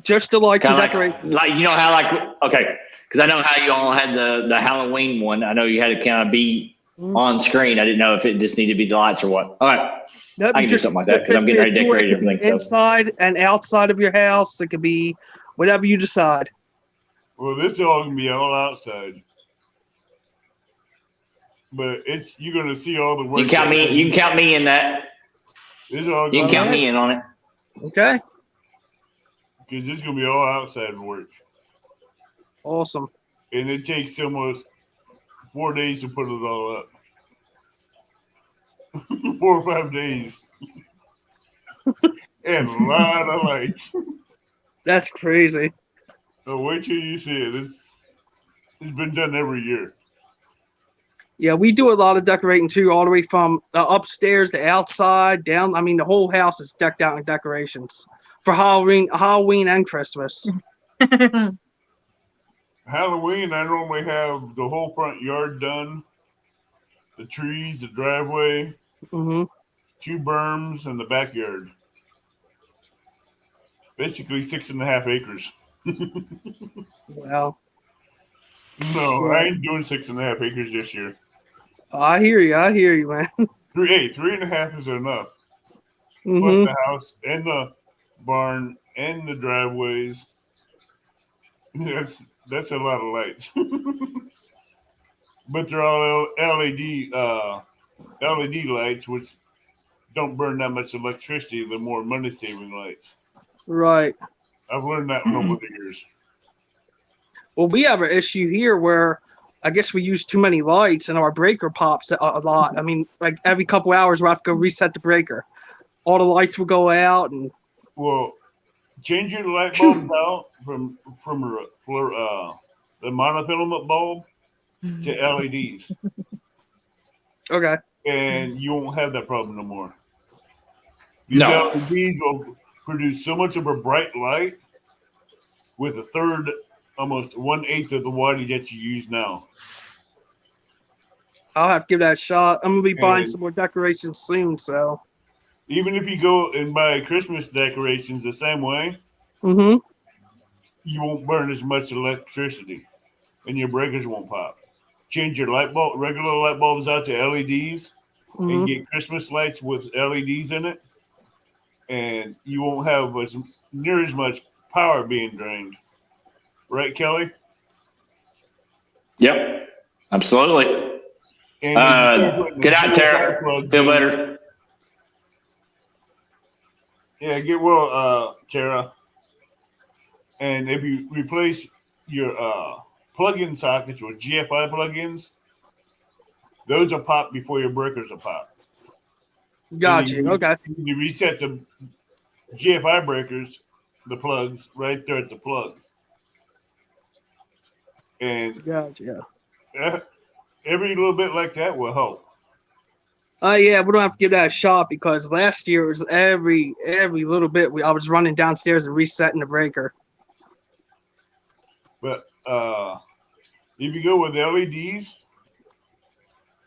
Just the lights and Kind of decorations. like you know how okay, because I know how you all had the Halloween one. I know you had to kind of be on screen. I didn't know if it just needed to be the lights or what. All right, Nope, I can do something like that because I'm getting ready to decorate everything. So. Inside and outside of your house, it could be whatever you decide. Well, this is all gonna be all outside, but you're gonna see all the work. You can count me in that. This is all you can count me in on it. Okay. Because this is gonna be all outside work. Awesome. And it takes almost 4 days to put it all up. 4 or 5 days. And a lot of lights. That's crazy. So wait till you see it. It's been done every year. Yeah, we do a lot of decorating too, all the way from upstairs to outside, down. I mean, the whole house is decked out in decorations for Halloween and Christmas. Halloween, I normally have the whole front yard done. The trees, the driveway, 2 berms, and the backyard. Basically 6.5 acres. Wow. No, I ain't doing 6.5 acres this year. I hear you, man. 3.5 is enough. Plus the house and the barn and the driveways. That's a lot of lights. But they're all LED lights, which don't burn that much electricity. They're more money-saving lights. Right. I've learned that over the years. Well, we have an issue here where I guess we use too many lights and our breaker pops a lot. I mean, like every couple hours we have to go reset the breaker. All the lights will go out and. Well, change your light bulbs out from the monofilament bulb to LEDs. Okay. And you won't have that problem no more. These LEDs will produce so much of a bright light with a third, almost 1/8 of the wattage that you use now. I'll have to give that a shot. I'm gonna be buying some more decorations soon, so. Even if you go and buy Christmas decorations the same way, you won't burn as much electricity, and your breakers won't pop. Change your regular light bulbs out to LEDs, and get Christmas lights with LEDs in it, and you won't have near as much power being drained. Right, Kelly? Yep, absolutely. And get out, Tara. Feel better. Yeah, get well, Tara. And if you replace your plug-in sockets with GFI plug-ins, those will pop before your breakers will pop. Gotcha. Okay. You reset the GFI breakers, the plugs, right there at the plug. And gotcha. Every little bit like that will help. Yeah, we don't have to give that a shot because last year it was every little bit I was running downstairs and resetting the breaker. But if you go with LEDs,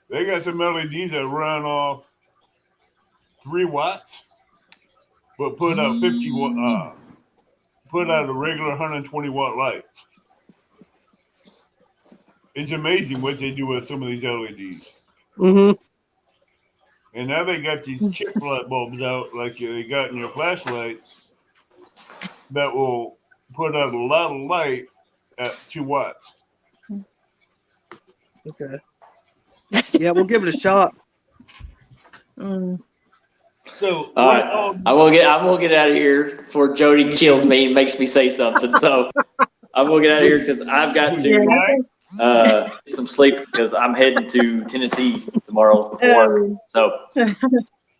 they got some LEDs that run off 3 watts, but put out 50 watt, put out a regular 120 watt light. It's amazing what they do with some of these LEDs. And now they got these chip light bulbs out like they got in your flashlight that will put out a lot of light at 2 watts. Okay. Yeah, we'll give it a shot. So I will get out of here before Jody kills me and makes me say something. So I will get out of here because I've got to some sleep because I'm heading to Tennessee tomorrow for work. So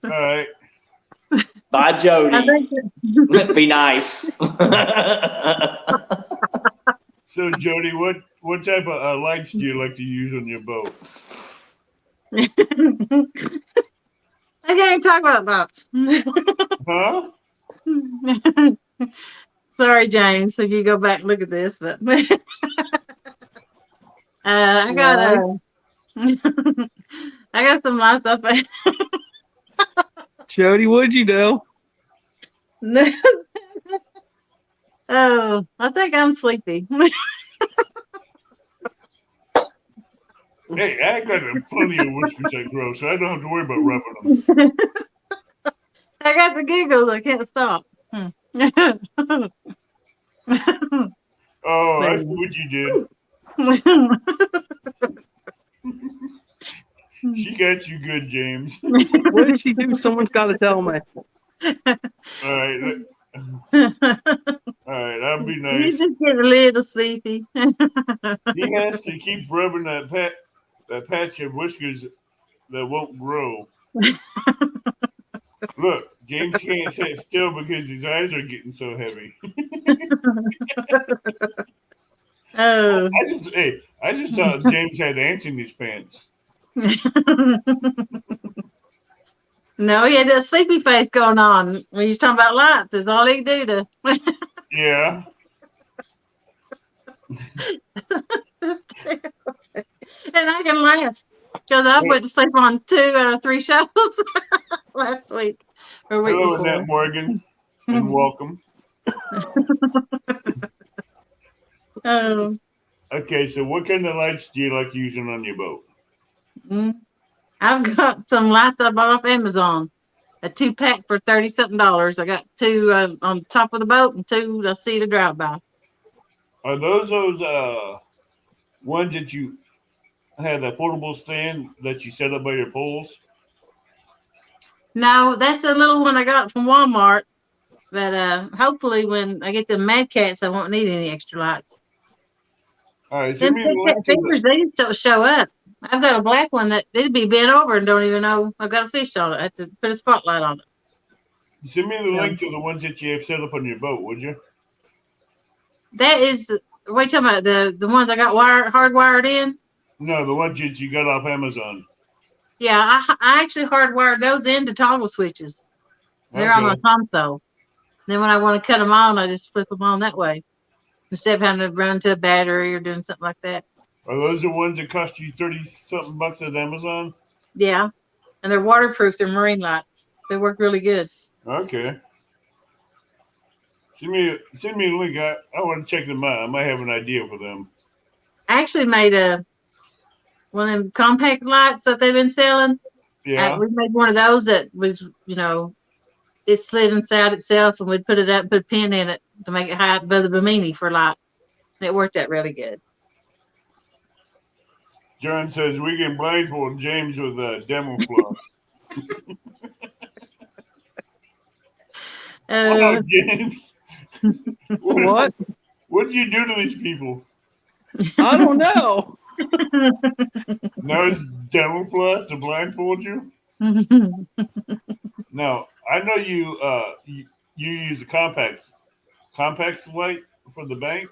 all right. Bye, Jody. Be nice. So Jody, what type of lights do you like to use on your boat? I can't talk about lights. Huh? Sorry, James, if you go back and look at this, but I got I got some lots of it. Jody, what'd you do? Oh, I think I'm sleepy. Hey, I got plenty of whiskers I grow, so I don't have to worry about rubbing them. I got the giggles. I can't stop. Oh, I There see you what you did. She got you good, James. What did she do? Someone's got to tell me. All right, I'll be You nice. just get a little sleepy. He has to keep rubbing that patch of whiskers that won't grow. Look, James can't sit still because his eyes are getting so heavy. Oh. I just thought James had ants in his pants. No, he had that sleepy face going on when he's talking about lights. Is all he do to. Yeah. And I can laugh because I went to sleep on 2 out of 3 shows last week or week Hello, before. Annette Morgan, and welcome. Oh. Okay, so what kind of lights do you like using on your boat? I've got some lights I bought off Amazon. A 2-pack for $30-something. I got 2 on top of the boat and 2 I see to drive by. Are those ones that you had a portable stand that you set up by your poles? No, that's a little one I got from Walmart. But hopefully when I get the Mad Cats, I won't need any extra lights. All right, Them send me the big link cat to fingers, they don't show up. I've got a black one that it'd be bent over and don't even know I've got a fish on it. I have to put a spotlight on it. Send me the Yeah. link to the ones that you have set up on your boat, would you? That is, what are you talking about? The ones I got hardwired in? No, the ones that you got off Amazon. Yeah, I actually hardwired those into toggle switches. They're on my Okay. console. Then when I want to cut them on, I just flip them on that way instead of having to run to a battery or doing something like that. Are those the ones that cost you 30-something bucks at Amazon? Yeah, and they're waterproof. They're marine lights. They work really good. Okay. Send me a link. I want to check them out. I might have an idea for them. I actually made one of them compact lights that they've been selling. Yeah. We made one of those that was, it slid inside itself, and we'd put it up and put a pin in it to make it high above the bimini for light. And it worked out really good. John says we can blindfold James with a demo floss. Wow, James. What? What did you do to these people? I don't know. Now it's demo floss to blindfold you? No, I know you use a compact light for the bank,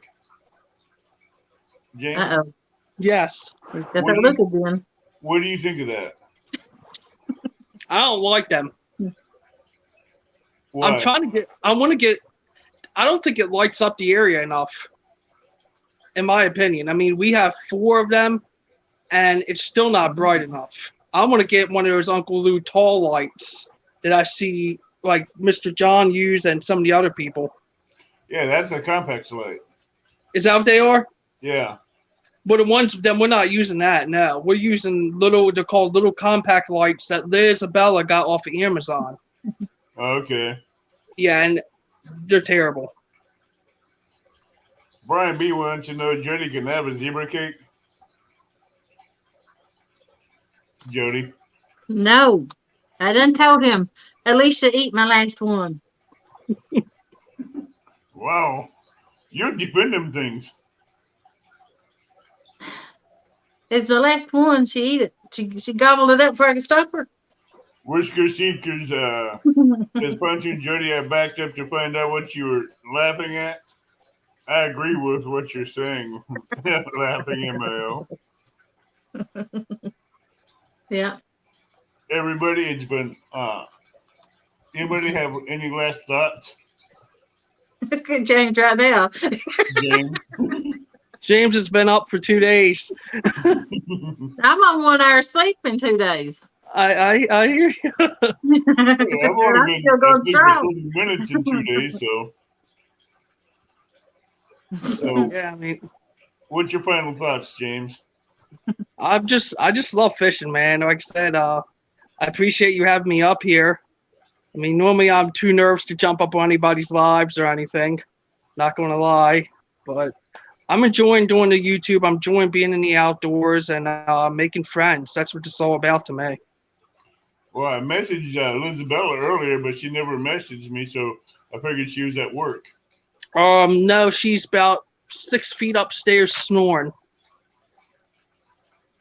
James. Uh-oh. Yes. Got that look again. What do you think of that? I don't like them. Why? I don't think it lights up the area enough, in my opinion. I mean, we have 4 of them, and it's still not bright enough. I want to get one of those Uncle Lou tall lights that I see, like Mr. John use and some of the other people. Yeah, that's a compact light. Is that what they are? Yeah. But we're not using that. No, we're using they're called little compact lights that Liz Isabella got off of Amazon. Okay. Yeah, and they're terrible. Brian B wants to know Jody can have a zebra cake. Jody. No, I done told him Alicia eat my last one. Wow. You're defending things. It's the last one. She eat it. She gobbled it up before I could stop her. Whisker Seekers says Punchy and Jody, I backed up to find out what you were laughing at. I agree with what you're saying. Laughing ML. Yeah. Everybody, it's been anybody have any last thoughts? Look at James right now. James. James has been up for 2 days. I'm on 1 hour sleep in 2 days. I hear you. I've I'm only still been going asleep for strong. 30 minutes in 2 days, so Yeah, I mean, what's your final thoughts, James? I just love fishing, man. Like I said, I appreciate you having me up here. I mean, normally I'm too nervous to jump up on anybody's lives or anything. Not gonna lie, but I'm enjoying doing the YouTube. I'm enjoying being in the outdoors and making friends. That's what it's all about to me. Well, I messaged Elizabella earlier, but she never messaged me, so I figured she was at work. No, she's about 6 feet upstairs snoring.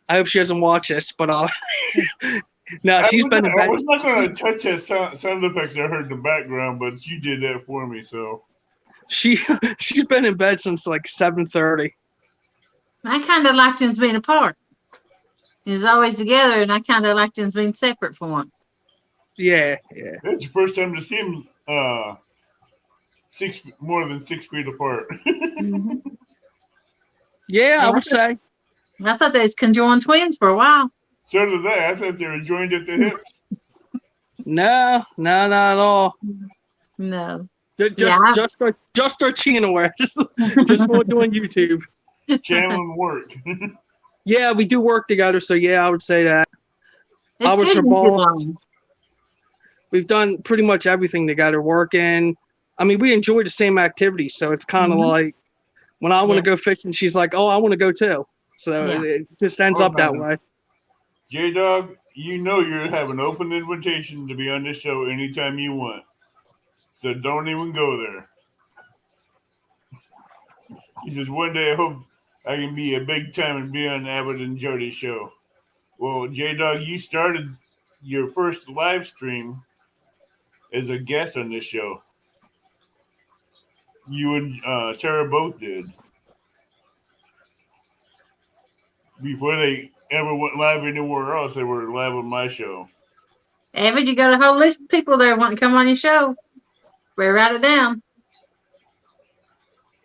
I hope she doesn't watch this, but no, she's been in I bed. was not going to touch that sound effects I heard in the background, but you did that for me, so. She's been in bed since like 7:30. I kind of liked them being apart. He was always together, and I kind of liked them being separate for once. Yeah. It's the first time to see them more than 6 feet apart. Mhm. Yeah, I would say. I thought they was conjoined twins for a while. So did I. I thought they were joined at the hips. No, not at all. No. Just our channel wear. Just what we're doing YouTube. Channeling work. Yeah, we do work together, so yeah, I would say that. It's I was good her to get boss. along. We've done pretty much everything together, working. I mean, we enjoy the same activities, so it's kind of Mhm. like when I want to Yeah. go fishing, she's like, "Oh, I want to go too." So Yeah. it just ends up that way. J-Dog, you know you have an open invitation to be on this show anytime you want. So don't even go there. He says, one day I hope I can be a big time and be on Abbott and Jody show. Well, J-Dog, you started your first live stream as a guest on this show. You and Tara both did. Before they ever went live anywhere else, they were live on my show. Evan, you got a whole list of people there wanting to come on your show. Better write it down.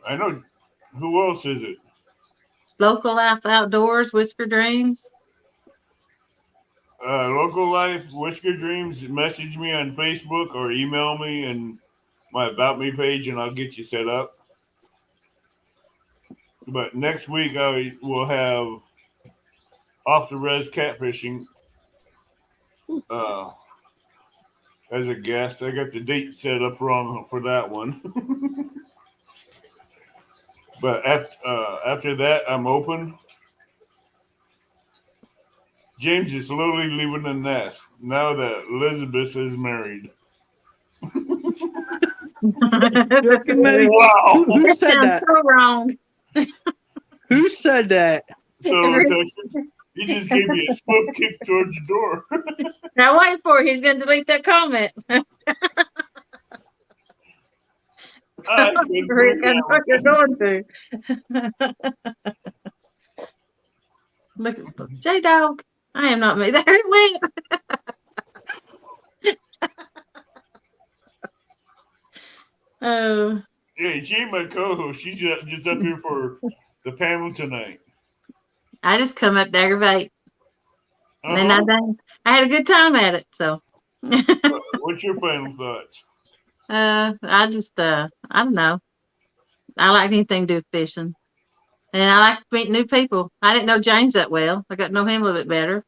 I know. Who else is it? Local Life Outdoors, Whisker Dreams. Local Life Whisker Dreams, message me on Facebook or email me and my About Me page, and I'll get you set up. But next week I will have Off the Res Catfishing as a guest. I got the date set up wrong for that one. But after that, I'm open. James is slowly leaving the nest now that Elizabeth is married. Wow. Who That said sounds that? so wrong. Who said that? So Texas, he just gave me a swift kick towards the door. Now wait for it. He's going to delete that comment. I couldn't Rick, do I know that what you're one. going to. Look at J-Dog. I am not me. There it went. Oh, Yeah, she ain't my co-host. She's just up here for the panel tonight. I just come up to aggravate. And Uh-huh. then I had a good time at it. So, What's your final thoughts? I don't know. I like anything to do with fishing. And I like to meet new people. I didn't know James that well. I got to know him a little bit better.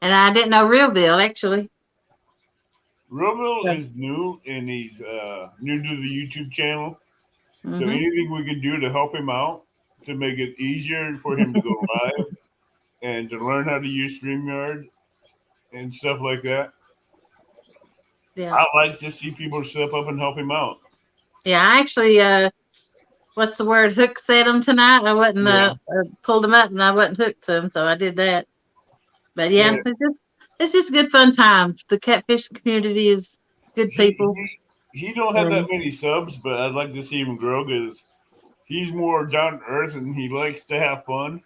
And I didn't know Realville, actually. Romil is new, and he's new to the YouTube channel. So Mhm. anything we can do to help him out to make it easier for him to go live and to learn how to use StreamYard and stuff like that. Yeah. I like to see people step up and help him out. Yeah, I actually, what's the word? Hook set them tonight. I wasn't, Yeah. pulled them up and I wasn't hooked to them. So I did that. But yeah, Yeah. it's just a good fun time. The catfishing community is good people. He don't have that many subs, but I'd like to see him grow because he's more down to earth and he likes to have fun.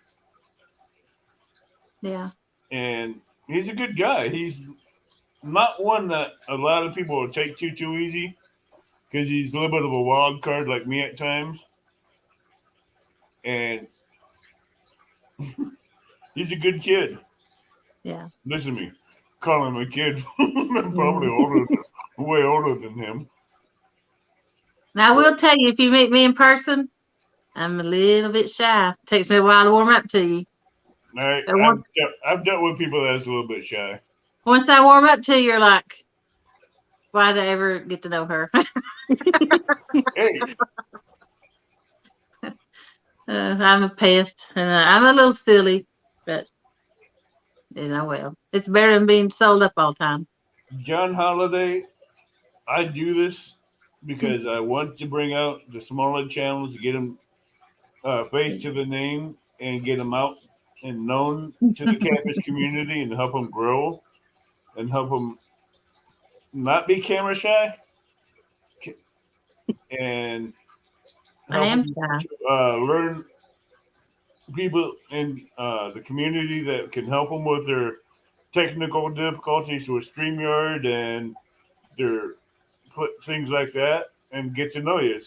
Yeah. And he's a good guy. He's not one that a lot of people will take too easy because he's a little bit of a wild card like me at times. And He's a good kid. Yeah. Listen to me. Call him a kid. I'm probably way older than him. Now, I will tell you, if you meet me in person, I'm a little bit shy. Takes me a while to warm up to you. But I've dealt with people that's a little bit shy. once I warm up to you, you're like, why did I ever get to know her? Hey, I'm a pest, and I'm a little silly, but well, it's better than being sold up all the time. John Holiday, I do this because I want to bring out the smaller channels, get them face to the name, and get them out and known to the catfish community and help them grow and help them not be camera shy and I help am them shy. to, learn people in the community that can help them with their technical difficulties with StreamYard and their things like that and get to know you.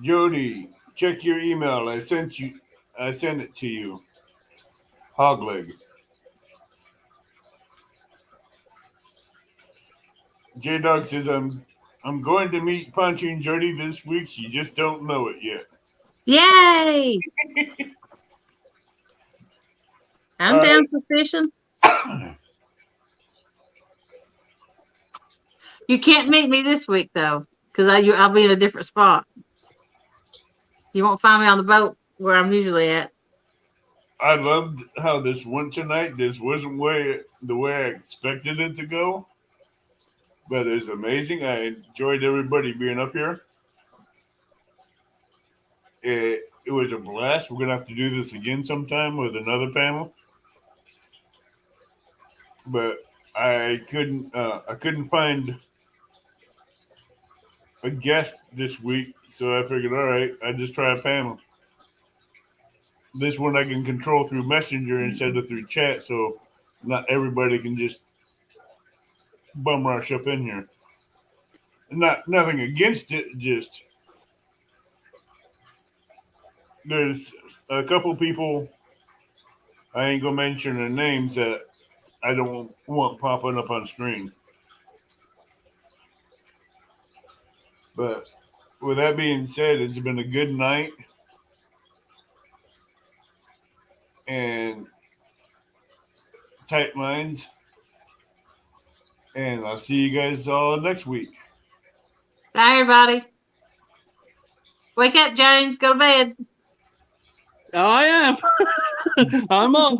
Jody, check your email. I sent it to you. Hogleg. J Dog says I'm going to meet Pontoon Jody this week. She just don't know it yet. Yay! I'm All down for fishing. You can't meet me this week though, because I'll be in a different spot. You won't find me on the boat where I'm usually at. I loved how this went tonight. This wasn't the way I expected it to go, but it's amazing. I enjoyed everybody being up here. It was a blast. We're gonna have to do this again sometime with another panel, but I couldn't find a guest this week, so I figured, all right, I just try a panel. This one I can control through Messenger instead of through chat, so not everybody can just bum rush up in here. Nothing against it, just there's a couple people I ain't gonna mention their names that I don't want popping up on screen. But with that being said, it's been a good night and tight minds. And I'll see you guys all next week. Bye, everybody. Wake up, James. Go to bed. I am. I'm up.